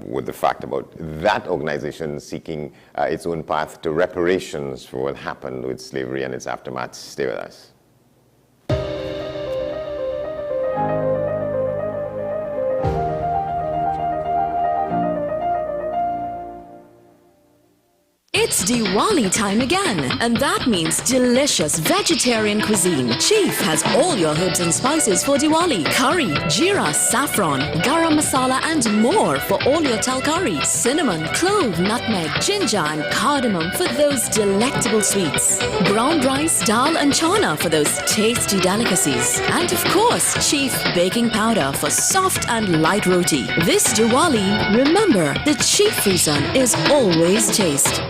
Speaker 1: with the fact about that organization seeking its own path to reparations for what happened with slavery and its aftermath. Stay with us.
Speaker 12: It's Diwali time again, and that means delicious vegetarian cuisine. Chief has all your herbs and spices for Diwali. Curry, jeera, saffron, garam masala and more for all your tal curry. Cinnamon, clove, nutmeg, ginger and cardamom for those delectable sweets. Brown rice, dal and chana for those tasty delicacies. And of course, Chief baking powder for soft and light roti. This Diwali, remember, the Chief reason is always taste.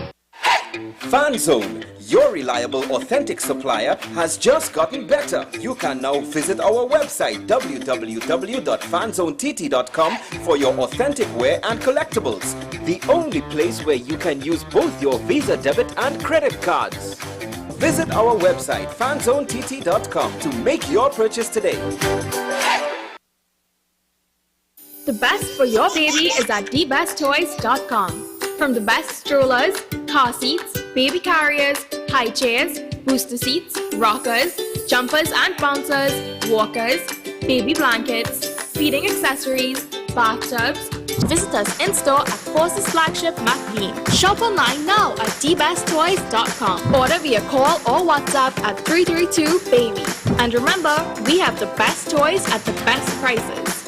Speaker 13: FanZone, your reliable, authentic supplier, has just gotten better. You can now visit our website www.fanzonett.com for your authentic wear and collectibles. The only place where you can use both your Visa debit and credit cards. Visit our website fanzonett.com to make your purchase today.
Speaker 14: The best for your baby is at thebesttoys.com. From the best strollers, car seats, baby carriers, high chairs, booster seats, rockers, jumpers and bouncers, walkers, baby blankets, feeding accessories, bathtubs. Visit us in-store at Forces Flagship McLean. Shop online now at thebesttoys.com. Order via call or WhatsApp at 332-BABY. And remember, we have the best toys at the best prices.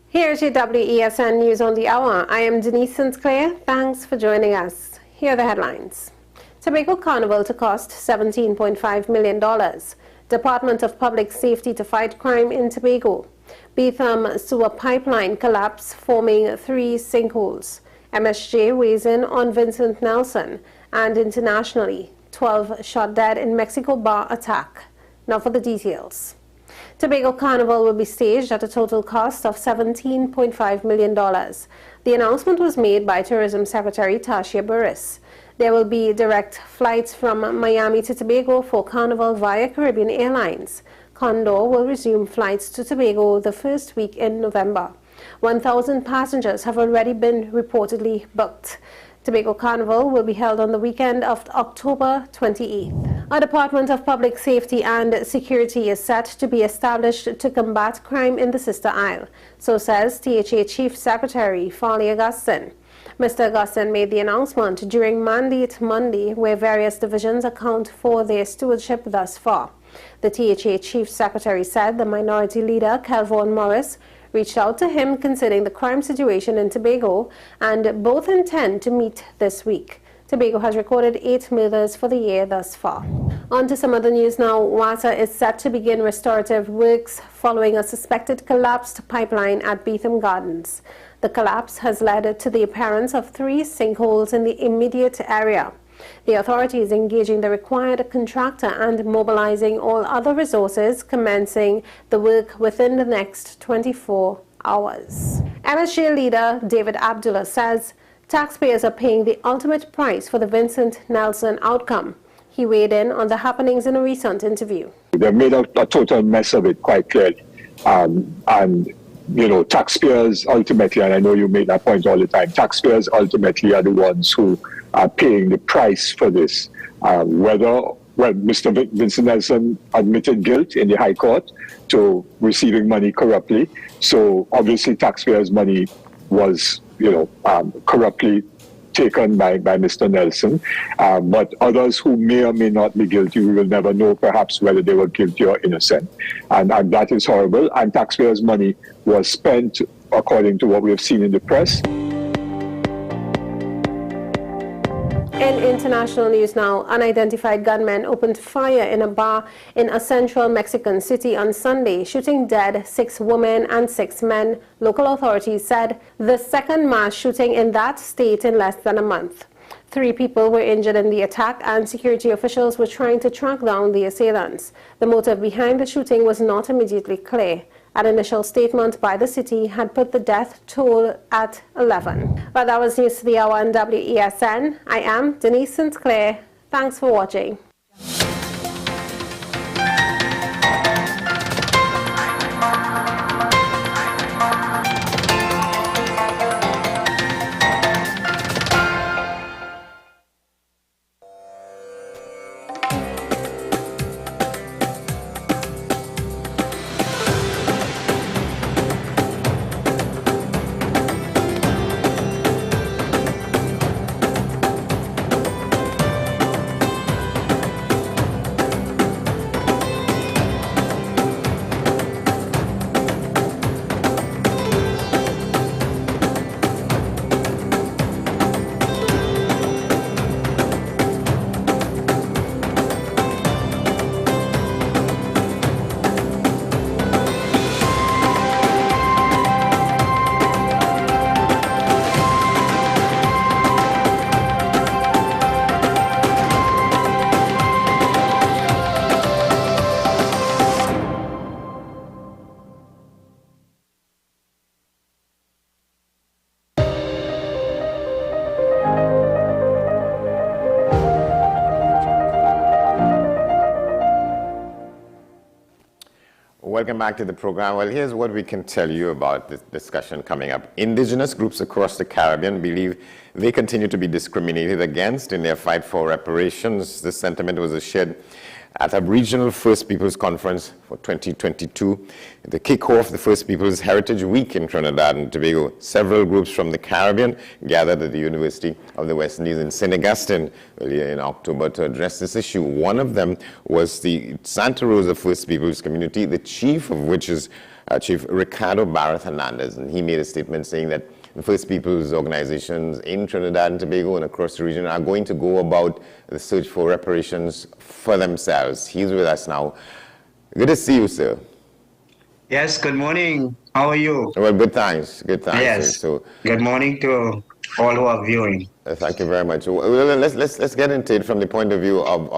Speaker 15: Here's your WESN News on the Hour. I am Denise Sinclair. Thanks for joining us. Here are the headlines. Tobago Carnival to cost $17.5 million. Department of Public Safety to fight crime in Tobago. Betham sewer pipeline collapse, forming 3 sinkholes. MSJ weighs in on Vincent Nelson. And internationally, 12 shot dead in Mexico bar attack. Now for the details. Tobago Carnival will be staged at a total cost of $17.5 million. The announcement was made by Tourism Secretary Tasha Burris. There will be direct flights from Miami to Tobago for Carnival via Caribbean Airlines. Condor will resume flights to Tobago the first week in November. 1,000 passengers have already been reportedly booked. Tobago Carnival will be held on the weekend of October 28th. A Department of Public Safety and Security is set to be established to combat crime in the Sister Isle. So says THA Chief Secretary Farley Augustin. Mr. Augustin made the announcement during Mandate Monday, where various divisions account for their stewardship thus far. The THA Chief Secretary said the Minority Leader, Kelvon Morris, reached out to him concerning the crime situation in Tobago, and both intend to meet this week. Tobago has recorded 8 murders for the year thus far. On to some other news now. WASA is set to begin restorative works following a suspected collapsed pipeline at Beetham Gardens. The collapse has led to the appearance of 3 sinkholes in the immediate area. The authority is engaging the required contractor and mobilizing all other resources, commencing the work within the next 24 hours. MSJ leader David Abdullah says taxpayers are paying the ultimate price for the Vincent Nelson outcome. He weighed in on the happenings in a recent interview.
Speaker 16: They've made a total mess of it, quite clearly. And you know, taxpayers ultimately, and I know you make that point all the time, taxpayers ultimately are the ones who are paying the price for this. Mr. Vincent Nelson admitted guilt in the High Court to receiving money corruptly. So obviously taxpayers' money was, corruptly taken by Mr. Nelson. But others who may or may not be guilty, we will never know perhaps whether they were guilty or innocent. And that is horrible. And taxpayers' money was spent according to what we have seen in the press.
Speaker 15: In international news now, unidentified gunmen opened fire in a bar in a central Mexican city on Sunday, shooting dead 6 women and 6 men. Local authorities said the second mass shooting in that state in less than a month. 3 people were injured in the attack, and security officials were trying to track down the assailants. The motive behind the shooting was not immediately clear. An initial statement by the city had put the death toll at 11. But that was News to the Hour on WESN. I am Denise St. Clair. Thanks for watching.
Speaker 1: Welcome back to the program. Well, here's what we can tell you about this discussion coming up. Indigenous groups across the Caribbean believe they continue to be discriminated against in their fight for reparations. This sentiment was shared at a regional First Peoples Conference for 2022. The kickoff the First Peoples Heritage Week in Trinidad and Tobago. Several groups from the Caribbean gathered at the University of the West Indies in St. Augustine earlier in October to address this issue. One of them was the Santa Rosa First Peoples community, the chief of which is Chief Ricardo Barrett Hernandez, and he made a statement saying that the First Peoples organizations in Trinidad and Tobago and across the region are going to go about the search for reparations for themselves. He's with us now. Good to see you, sir.
Speaker 17: Yes, good morning. How are you?
Speaker 1: Well, good thanks. Good thanks.
Speaker 17: Yes.
Speaker 1: So,
Speaker 17: good morning to all who are viewing.
Speaker 1: Thank you very much. Well, let's get into it from the point of view of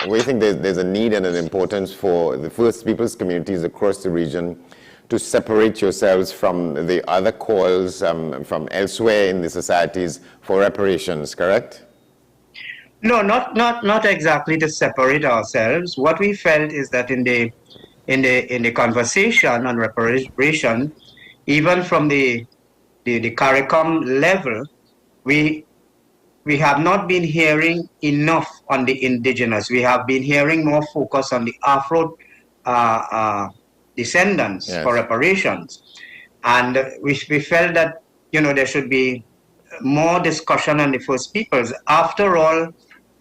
Speaker 1: we think there's a need and an importance for the First Peoples communities across the region to separate yourselves from the other calls from elsewhere in the societies for reparations, correct?
Speaker 17: No, not exactly to separate ourselves. What we felt is that in the conversation on reparation, even from the CARICOM level, we we have not been hearing enough on the indigenous. We have been hearing more focus on the Afro descendants for reparations. And we felt that, there should be more discussion on the First Peoples. After all,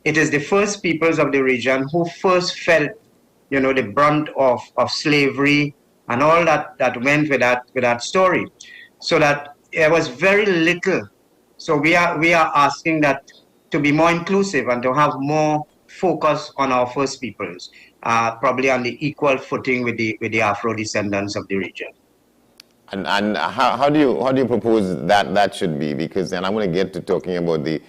Speaker 17: it is the First Peoples of the region who first felt, the brunt of slavery and all that went with that story. So that there was very little. So we are asking that to be more inclusive and to have more focus on our First Peoples, probably on the equal footing with the Afro descendants of the region.
Speaker 1: And how do you propose that should be? Because then I'm going to get to talking about the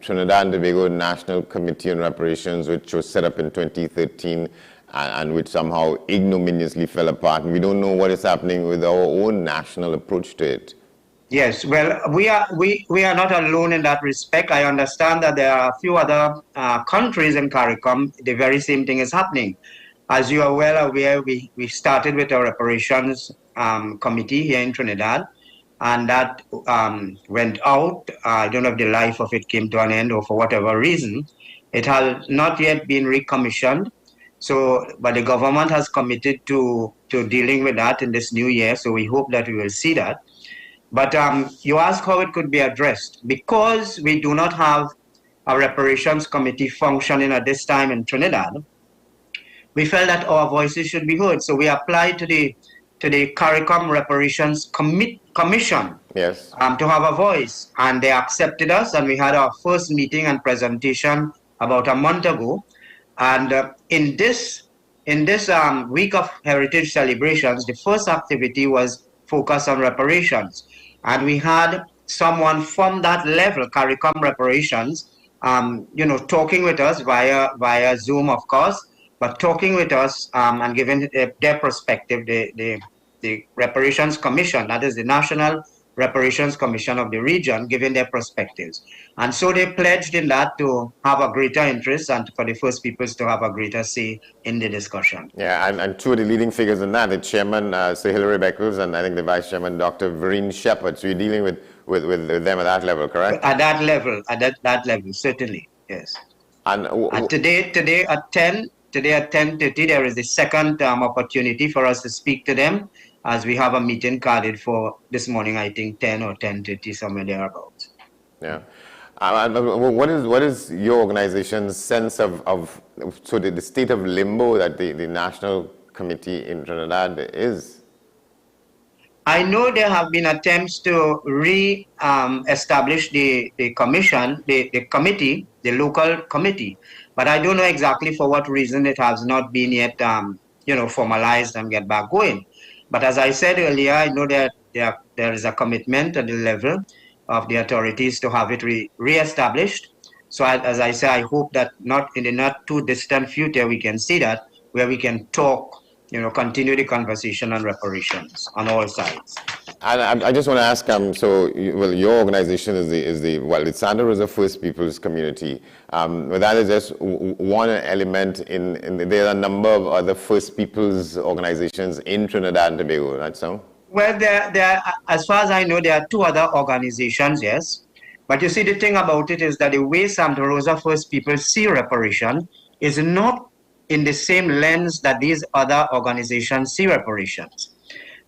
Speaker 1: Trinidad and Tobago National Committee on Reparations, which was set up in 2013 and which somehow ignominiously fell apart. And we don't know what is happening with our own national approach to it.
Speaker 17: Yes, well, we are not alone in that respect. I understand that there are a few other countries in CARICOM. The very same thing is happening. As you are well aware, we started with our reparations committee here in Trinidad, and that went out. I don't know if the life of it came to an end or for whatever reason. It has not yet been recommissioned. So, but the government has committed to dealing with that in this new year. So we hope that we will see that. But you ask how it could be addressed. Because we do not have a reparations committee functioning at this time in Trinidad, we felt that our voices should be heard. So we applied to the CARICOM Reparations Commission to have a voice. And they accepted us, and we had our first meeting and presentation about a month ago. And in this week of heritage celebrations, the first activity was focused on reparations. And we had someone from that level, CARICOM Reparations, talking with us via Zoom, of course, but talking with us and giving their perspective. The Reparations Commission, that is the National Reparations Commission of the region, giving their perspectives. And so they pledged in that to have a greater interest and for the First Peoples to have a greater say in the discussion.
Speaker 1: Yeah, and two of the leading figures in that, the chairman, Sir Hilary Beckles, and I think the vice chairman, Dr. Vereen Shepherd. So you're dealing with them at that level, correct?
Speaker 17: At that level, certainly, yes. And today at 10:30, there is the second opportunity for us to speak to them, as we have a meeting carded for this morning, I think 10 or 10:30, somewhere thereabouts.
Speaker 1: Yeah. What is your organization's sense of the state of limbo that the National Committee in Trinidad is?
Speaker 17: I know there have been attempts to re-establish the commission, the committee, the local committee, but I don't know exactly for what reason it has not been yet, formalized and get back going. But as I said earlier, I know that there is a commitment at the level of the authorities to have it re-established. So as I say, I hope that not in the not too distant future we can see that, where we can talk, continue the conversation on reparations on all sides.
Speaker 1: And I just want to ask, your organization is the Santa Rosa First Peoples community. But that is just one element there are a number of other First Peoples organizations in Trinidad and Tobago, right so?
Speaker 17: Well, there, as far as I know, there are two other organizations, yes. But you see, the thing about it is that the way Santa Rosa First Peoples see reparation is not in the same lens that these other organizations see reparations.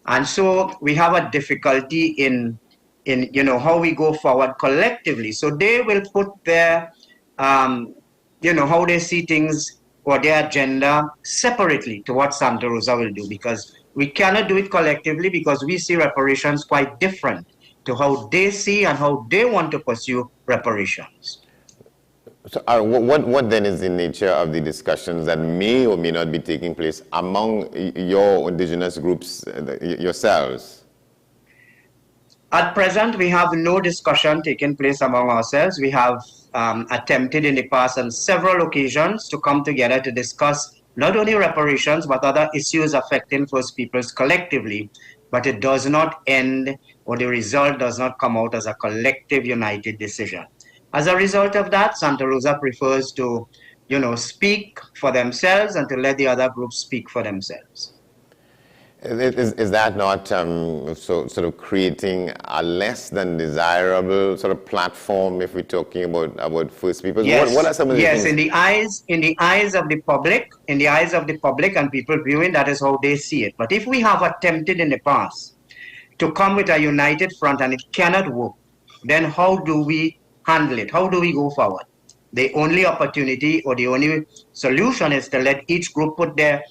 Speaker 17: And so we have a difficulty in how we go forward collectively. So they will put their, how they see things or their agenda separately to what Santa Rosa will do, because we cannot do it collectively, because we see reparations quite different to how they see and how they want to pursue reparations.
Speaker 1: So what then is the nature of the discussions that may or may not be taking place among your indigenous groups, yourselves?
Speaker 17: At present, we have no discussion taking place among ourselves. We have attempted in the past on several occasions to come together to discuss not only reparations, but other issues affecting First Peoples collectively. But it does not end, or the result does not come out as a collective united decision. As a result of that, Santa Rosa prefers to, speak for themselves and to let the other groups speak for themselves.
Speaker 1: Is that not sort of creating a less than desirable sort of platform if we're talking about First Peoples?
Speaker 17: Yes.
Speaker 1: What are some of the things?
Speaker 17: In the eyes of the public, and people viewing, that is how they see it. But if we have attempted in the past to come with a united front and it cannot work, then how do we handle it? How do we go forward? The only opportunity or the only solution is to let each group put their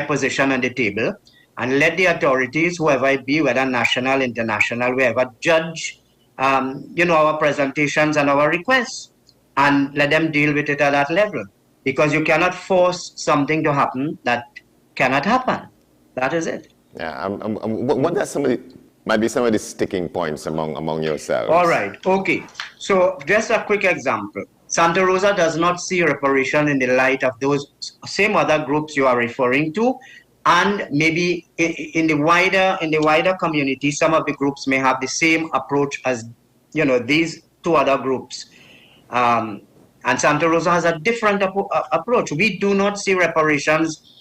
Speaker 17: position on the table and let the authorities, whoever it be, whether national, international, wherever, judge our presentations and our requests and let them deal with it at that level. Because you cannot force something to happen that cannot happen. That is it.
Speaker 1: Yeah. What are some of the sticking points among yourselves?
Speaker 17: All right. Okay. So just a quick example. Santa Rosa does not see reparation in the light of those same other groups you are referring to, and maybe in the wider community, some of the groups may have the same approach as these two other groups, and Santa Rosa has a different approach. We do not see reparations.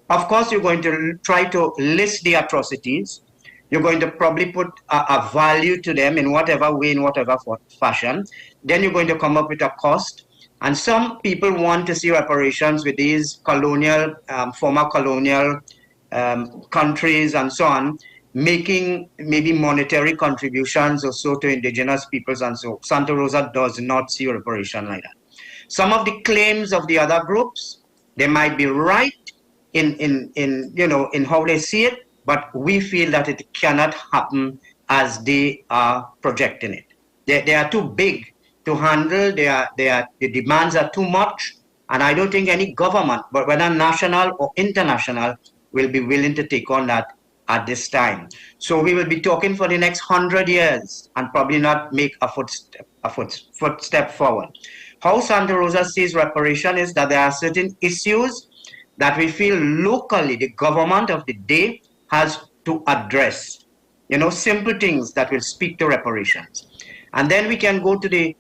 Speaker 17: Of course, you're going to try to list the atrocities. You're going to probably put a value to them in whatever way, in whatever fashion. Then you're going to come up with a cost. And some people want to see reparations with these colonial, former colonial countries and so on, making maybe monetary contributions or so to indigenous peoples and so. Santa Rosa does not see reparation like that. Some of the claims of the other groups, they might be right in how they see it, but we feel that it cannot happen as they are projecting it. They are too big to handle. The demands are too much, and I don't think any government, but whether national or international, will be willing to take on that at this time. So we will be talking for the next 100 years and probably not make a footstep forward. How Santa Rosa sees reparation is that there are certain issues that we feel locally the government of the day has to address, simple things that will speak to reparations. And then we can go to the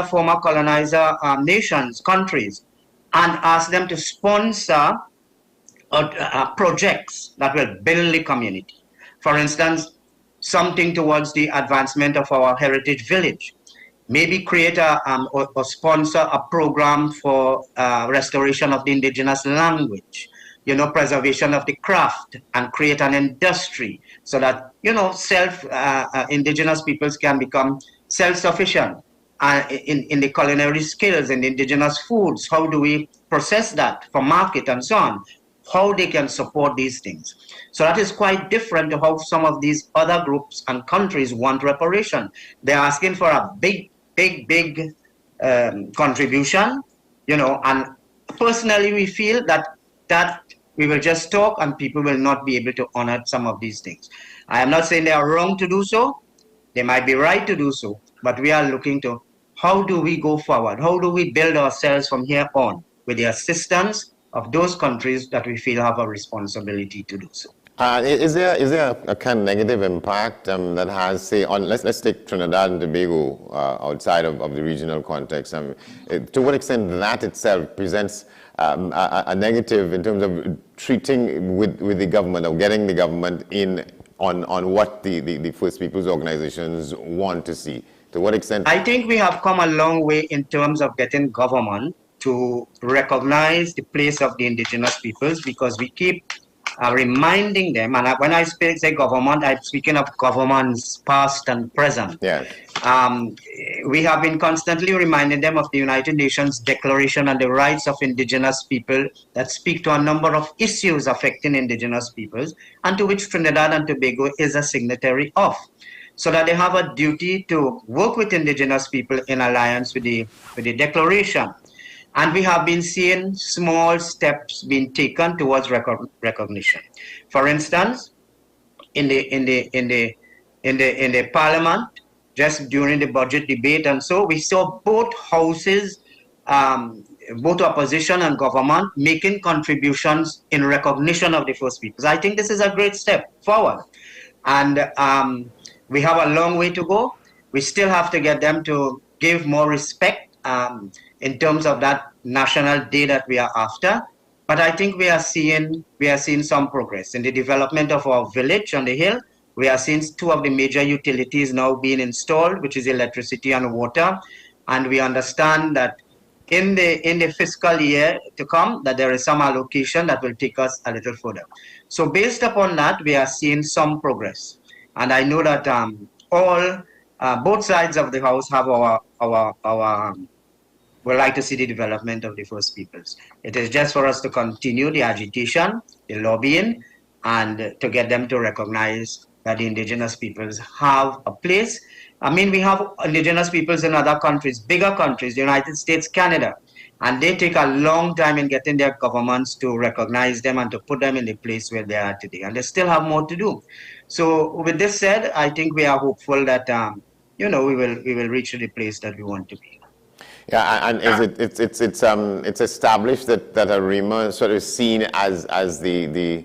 Speaker 17: former colonizer nations, countries, and ask them to sponsor projects that will build the community. For instance, something towards the advancement of our heritage village. Maybe create or sponsor a program for restoration of the indigenous language, preservation of the craft, and create an industry so that, indigenous peoples can become self-sufficient in the culinary skills and indigenous foods. How do we process that for market and so on? How they can support these things. So that is quite different to how some of these other groups and countries want reparation. They're asking for a big contribution, and personally we feel that we will just talk and people will not be able to honor some of these things. I am not saying they are wrong to do so. They might be right to do so, but we are looking to how do we go forward? How do we build ourselves from here on with the assistance of those countries that we feel have a responsibility to do so.
Speaker 1: Is there a kind of negative impact that has, say, on let's take Trinidad and Tobago outside of the regional context? To what extent that itself presents a negative in terms of treating with the government or getting the government in on what the First Peoples organizations want to see? To what extent?
Speaker 17: I think we have come a long way in terms of getting government to recognize the place of the indigenous peoples, because we keep reminding them, and when I say government, I'm speaking of governments past and present.
Speaker 1: Yes.
Speaker 17: We have been constantly reminding them of the United Nations Declaration on the Rights of Indigenous People that speak to a number of issues affecting indigenous peoples, and to which Trinidad and Tobago is a signatory of, so that they have a duty to work with indigenous people in alliance with the declaration. And we have been seeing small steps being taken towards recognition. For instance, in the parliament, just during the budget debate and so, we saw both houses, both opposition and government, making contributions in recognition of the First Peoples. I think this is a great step forward. And we have a long way to go. We still have to get them to give more respect in terms of that national day that we are after. But I think we are seeing some progress in the development of our village on the hill. We are seeing 2 of the major utilities now being installed, which is electricity and water. And we understand that in the fiscal year to come, that there is some allocation that will take us a little further. So based upon that, we are seeing some progress. And I know that both sides of the house have would like to see the development of the First Peoples. It is just for us to continue the agitation, the lobbying, and to get them to recognize that the indigenous peoples have a place. I mean, we have indigenous peoples in other countries, bigger countries, the United States, Canada, and they take a long time in getting their governments to recognize them and to put them in the place where they are today. And they still have more to do. So with this said, I think we are hopeful that, we will reach the place that we want to be.
Speaker 1: Yeah, and it's established that Arima sort of seen as the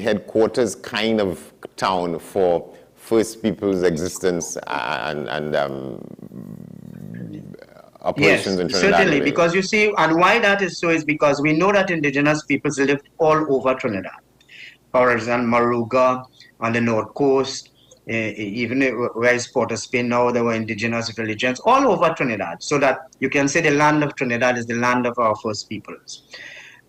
Speaker 1: headquarters kind of town for First People's existence and operations in Trinidad.
Speaker 17: Yes, certainly, because you see, and why that is so is because we know that indigenous peoples lived all over Trinidad. For example, Moruga on the north coast, even where is Port of Spain now, there were indigenous villages all over Trinidad. So that you can say the land of Trinidad is the land of our First Peoples.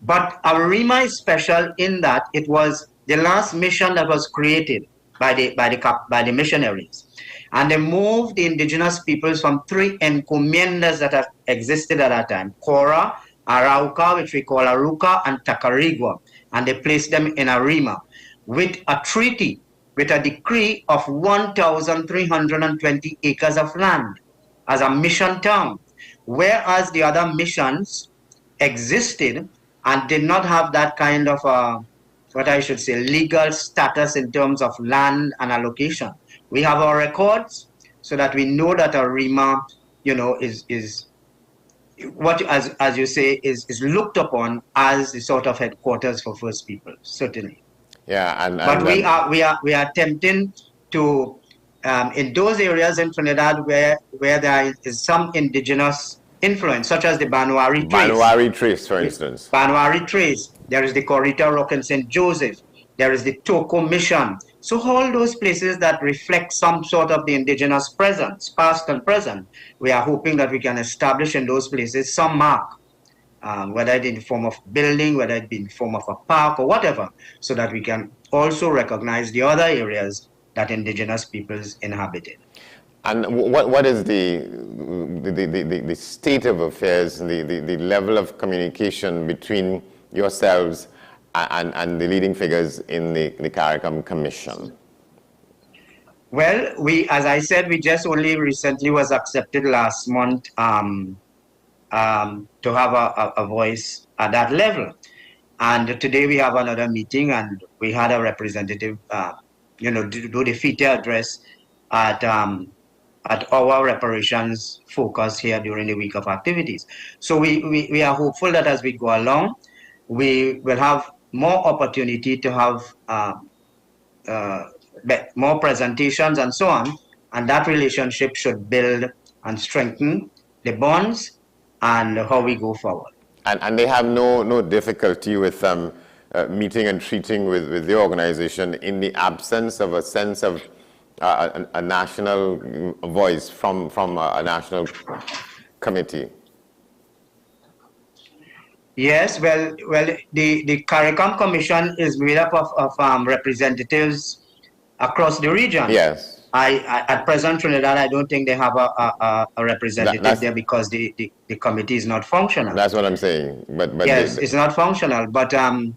Speaker 17: But Arima is special in that it was the last mission that was created by the missionaries. And they moved the indigenous peoples from 3 encomiendas that have existed at that time: Cora, Arauca, which we call Aruca, and Tacarigua. And they placed them in Arima with a treaty, with a decree of 1,320 acres of land as a mission town, whereas the other missions existed and did not have that kind of legal status in terms of land and allocation. We have our records so that we know that Arima, is what, as you say, is looked upon as the sort of headquarters for First People, certainly.
Speaker 1: Yeah,
Speaker 17: but we are attempting to in those areas in Trinidad where there is some indigenous influence, such as the Banuari Trace.
Speaker 1: Banuari Trace, for instance.
Speaker 17: Banuari Trace. There is the Corita Rock in St. Joseph. There is the Toko Mission. So all those places that reflect some sort of the indigenous presence, past and present, we are hoping that we can establish in those places some mark, whether it in the form of building, whether it be in the form of a park or whatever, so that we can also recognize the other areas that indigenous peoples inhabited.
Speaker 1: And what is the state of affairs, the level of communication between yourselves and the leading figures in the CARICOM Commission?
Speaker 17: Well, as I said, we just only recently was accepted last month to have a voice at that level. And today we have another meeting, and we had a representative, do the FITE address at our reparations focus here during the week of activities. So we are hopeful that as we go along, we will have more opportunity to have more presentations and so on, and that relationship should build and strengthen the bonds and how we go forward.
Speaker 1: And they have no difficulty with meeting and treating with the organization in the absence of a sense of a national voice from a national committee.
Speaker 17: Yes, well, the CARICOM Commission is made up of representatives across the region.
Speaker 1: Yes.
Speaker 17: At present, Trinidad, I don't think they have a representative there because the committee is not functional.
Speaker 1: That's what I'm saying. But
Speaker 17: yes, it's not functional. But I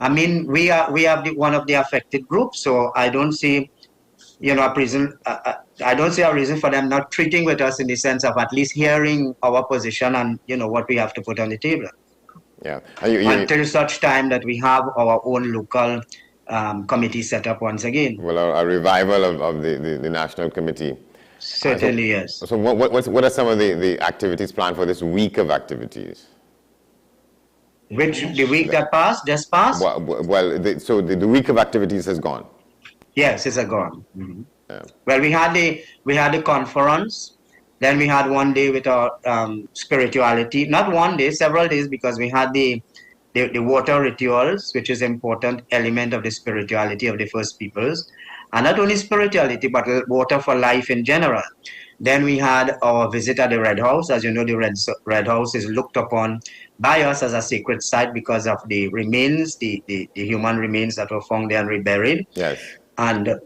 Speaker 17: mean, we are one of the affected groups, so I don't see, a reason. I don't see a reason for them not treating with us in the sense of at least hearing our position and what we have to put on the table.
Speaker 1: Yeah.
Speaker 17: Until such time that we have our own local committee set up once again.
Speaker 1: Well, a revival of the national committee.
Speaker 17: Certainly, yes.
Speaker 1: So what are some of the activities planned for this week of activities?
Speaker 17: The week that passed, just passed?
Speaker 1: So the week of activities has gone.
Speaker 17: Yes, it's gone. Mm-hmm.
Speaker 1: Yeah.
Speaker 17: Well, we had the conference Then we had one day with our spirituality. Not one day, several days, because we had the water rituals, which is important element of the spirituality of the first peoples. And not only spirituality, but water for life in general. Then we had our visit at the Red House. As you know, the Red House is looked upon by us as a sacred site because of the remains, the human remains that were found there and reburied.
Speaker 1: Yes.
Speaker 17: And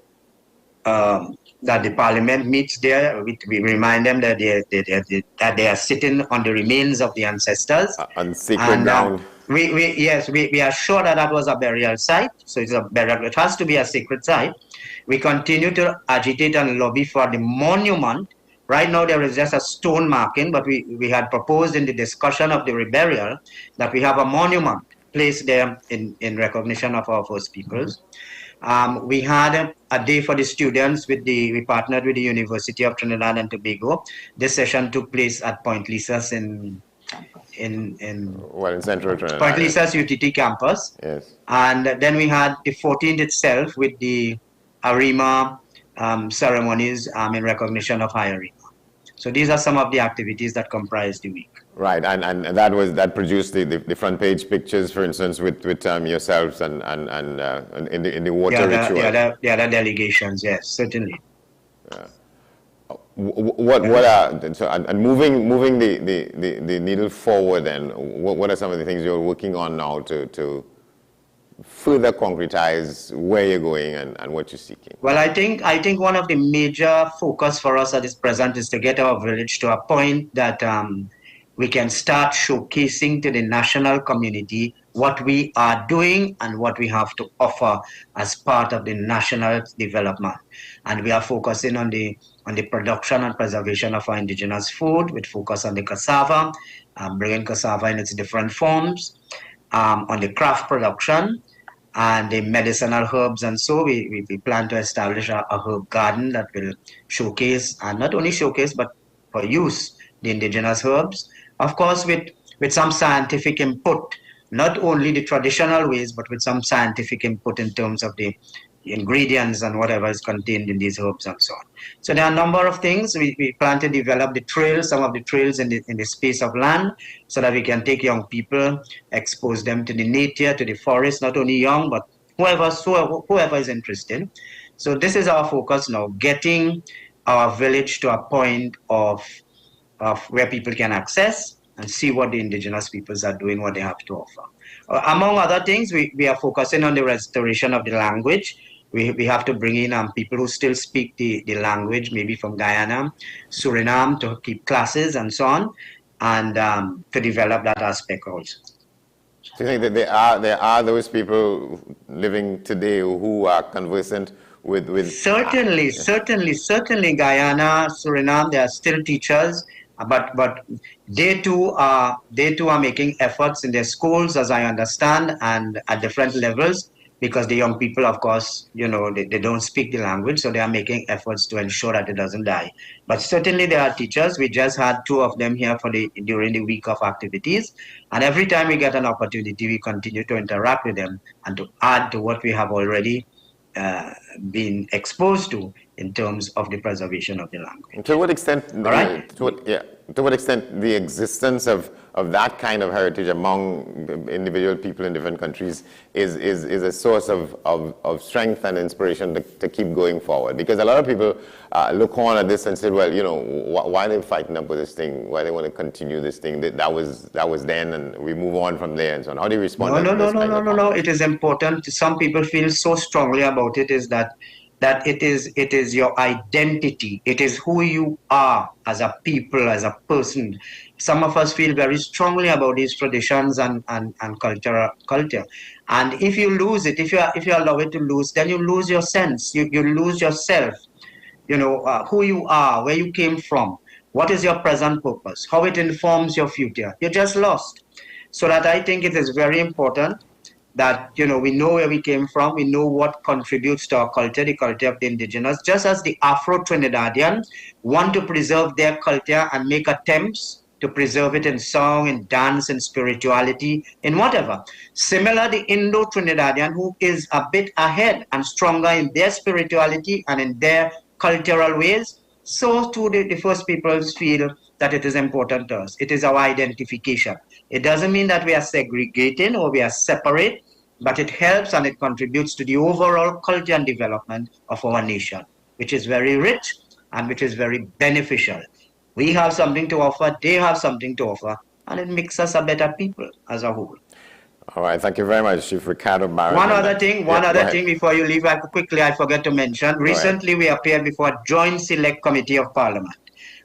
Speaker 17: that the parliament meets there. We remind them that they are sitting on the remains of the ancestors.
Speaker 1: On sacred ground.
Speaker 17: We are sure that was a burial site. So it's a burial. It has to be a sacred site. We continue to agitate and lobby for the monument. Right now there is just a stone marking, but we had proposed in the discussion of the reburial that we have a monument placed there in recognition of our first peoples. We had a day for the students. We partnered with the University of Trinidad and Tobago. This session took place at Point Lisas in
Speaker 1: central Trinidad.
Speaker 17: Point Lisas UTT campus.
Speaker 1: Yes.
Speaker 17: And then we had the 14th itself with the Arima ceremonies in recognition of High Arima. So these are some of the activities that comprise the week.
Speaker 1: Right, and that produced the front page pictures, for instance, with yourselves and in the water ritual.
Speaker 17: The other delegations, yes, certainly.
Speaker 1: What are so, and moving the needle forward? Then what are some of the things you're working on now to further concretize where you're going and what you're seeking?
Speaker 17: Well, I think one of the major focus for us at this present is to get our village to a point that we can start showcasing to the national community what we are doing and what we have to offer as part of the national development. And we are focusing on the production and preservation of our indigenous food, with focus on the cassava, bringing cassava in its different forms, on the craft production, and the medicinal herbs. And so we plan to establish a herb garden that will showcase, and not only showcase, but for use, the indigenous herbs. Of course, with some scientific input, not only the traditional ways, but with some scientific input in terms of the ingredients and whatever is contained in these herbs and so on. So there are a number of things. We plan to develop the trails, some of the trails in the space of land, so that we can take young people, expose them to the nature, to the forest, not only young, but whoever is interested. So this is our focus now, getting our village to a point of where people can access and see what the indigenous peoples are doing, what they have to offer. Among other things, we are focusing on the restoration of the language. We have to bring in people who still speak the language, maybe from Guyana, Suriname, to keep classes and so on, and to develop that aspect also.
Speaker 1: Do you think that there are those people living today who are conversant with
Speaker 17: Certainly, Guyana, Suriname, there are still teachers, but they too are making efforts in their schools, as I understand, and at different levels, because the young people, of course, they don't speak the language, so they are making efforts to ensure that it doesn't die. But certainly there are teachers. We just had 2 of them here during the week of activities, and every time we get an opportunity, we continue to interact with them and to add to what we have already been exposed to in terms of the preservation of the language.
Speaker 1: To what extent?
Speaker 17: All right?
Speaker 1: To what extent the existence of that kind of heritage among individual people in different countries is a source of strength and inspiration to keep going forward? Because a lot of people look on at this and say, well, why are they fighting up with this thing? Why they want to continue this thing? That was then, and we move on from there and so on. How do you respond?
Speaker 17: No. It is important. Some people feel so strongly about it is that it is your identity. It is who you are as a people, as a person. Some of us feel very strongly about these traditions and culture. And if you lose it, if you allow it to lose, then you lose your sense. You lose yourself. Who you are, where you came from, what is your present purpose, how it informs your future. You're just lost. So that I think it is very important that we know where we came from, we know what contributes to our culture, the culture of the indigenous, just as the Afro-Trinidadians want to preserve their culture and make attempts to preserve it in song, in dance, in spirituality, in whatever. Similar, the Indo-Trinidadian, who is a bit ahead and stronger in their spirituality and in their cultural ways, so too the First Peoples feel that it is important to us. It is our identification. It doesn't mean that we are segregating or we are separate, but it helps and it contributes to the overall culture and development of our nation, which is very rich and which is very beneficial. We have something to offer, they have something to offer, and it makes us a better people as a whole.
Speaker 1: All right, thank you very much, Chief Ricardo Barrett.
Speaker 17: One other thing before you leave, I forget to mention. Recently, we appeared before a Joint Select Committee of Parliament,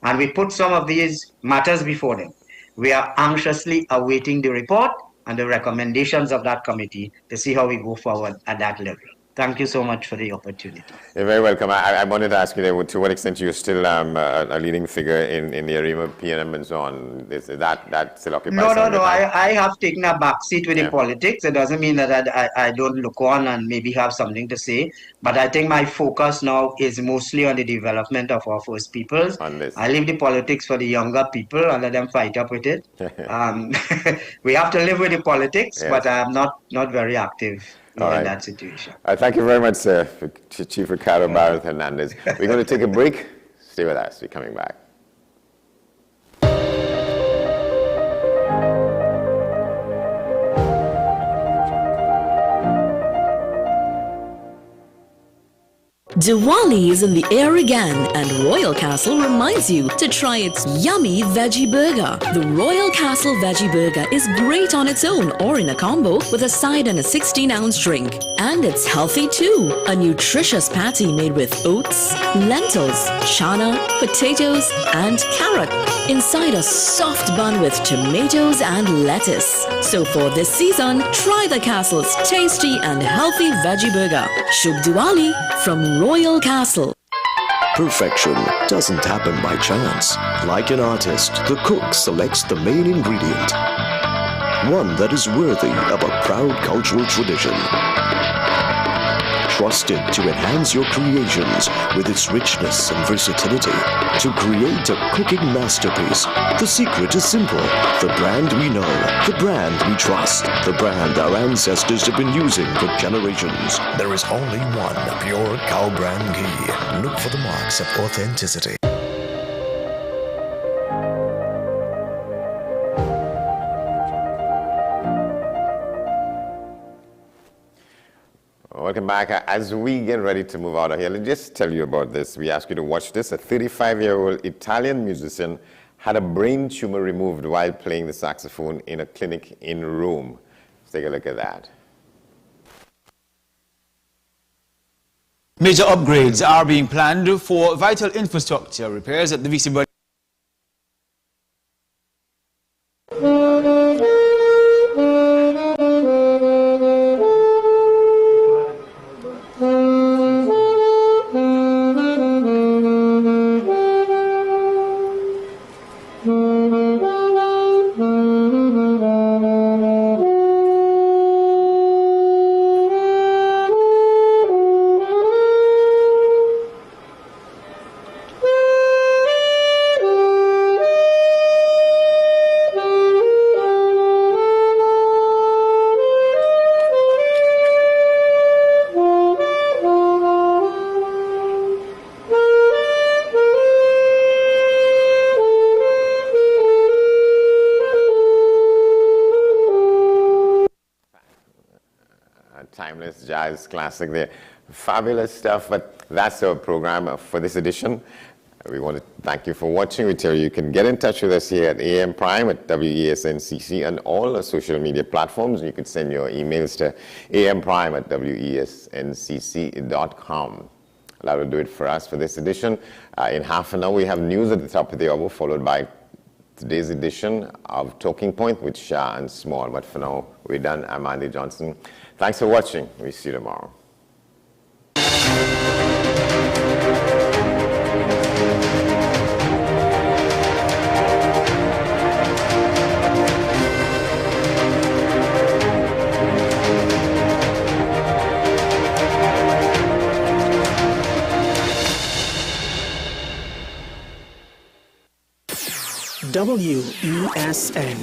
Speaker 17: and we put some of these matters before them. We are anxiously awaiting the report and the recommendations of that committee to see how we go forward at that level. Thank you so much for the opportunity.
Speaker 1: You're very welcome. I wanted to ask you to what extent you're still a leading figure in the arena of P&M and so on. Is that still occupies?
Speaker 17: No. I have taken a back seat with the politics. It doesn't mean that I don't look on and maybe have something to say. But I think my focus now is mostly on the development of our First Peoples. I leave the politics for the younger people and let them fight up with it. We have to live with the politics, but I am not very active. In that situation.
Speaker 1: Thank you very much, sir, Chief Ricardo Barrett Hernandez. We're going to take a break. Stay with us. We're coming back.
Speaker 12: Diwali is in the air again, and Royal Castle reminds you to try its yummy veggie burger. The Royal Castle veggie burger is great on its own or in a combo with a side and a 16-ounce drink. And it's healthy too. A nutritious patty made with oats, lentils, chana, potatoes, and carrot inside a soft bun with tomatoes and lettuce. So for this season, try the Castle's tasty and healthy veggie burger. Shubh Diwali from Royal Castle.
Speaker 18: Perfection doesn't happen by chance. Like an artist, the cook selects the main ingredient, one that is worthy of a proud cultural tradition. Trusted to enhance your creations with its richness and versatility. To create a cooking masterpiece, the secret is simple. The brand we know, the brand we trust, the brand our ancestors have been using for generations.
Speaker 19: There is only one pure cow brand ghee. Look for the marks of authenticity.
Speaker 1: Welcome back. As we get ready to move out of here, let me just tell you about this. We ask you to watch this. A 35-year-old Italian musician had a brain tumor removed while playing the saxophone in a clinic in Rome. Let's take a look at that.
Speaker 10: Major upgrades are being planned for vital infrastructure repairs at the VC Building.
Speaker 1: Timeless jazz classic there. Fabulous stuff, but that's our program for this edition. We want to thank you for watching. We tell you can get in touch with us here at AM Prime at WESNCC and all our social media platforms. You can send your emails to amprime@wesncc.com. That'll do it for us for this edition. In half an hour, we have news at the top of the hour, followed by today's edition of Talking Point with Shah and Small. But for now, we're done. I'm Andy Johnson. Thanks for watching. We'll see you tomorrow.
Speaker 20: WESN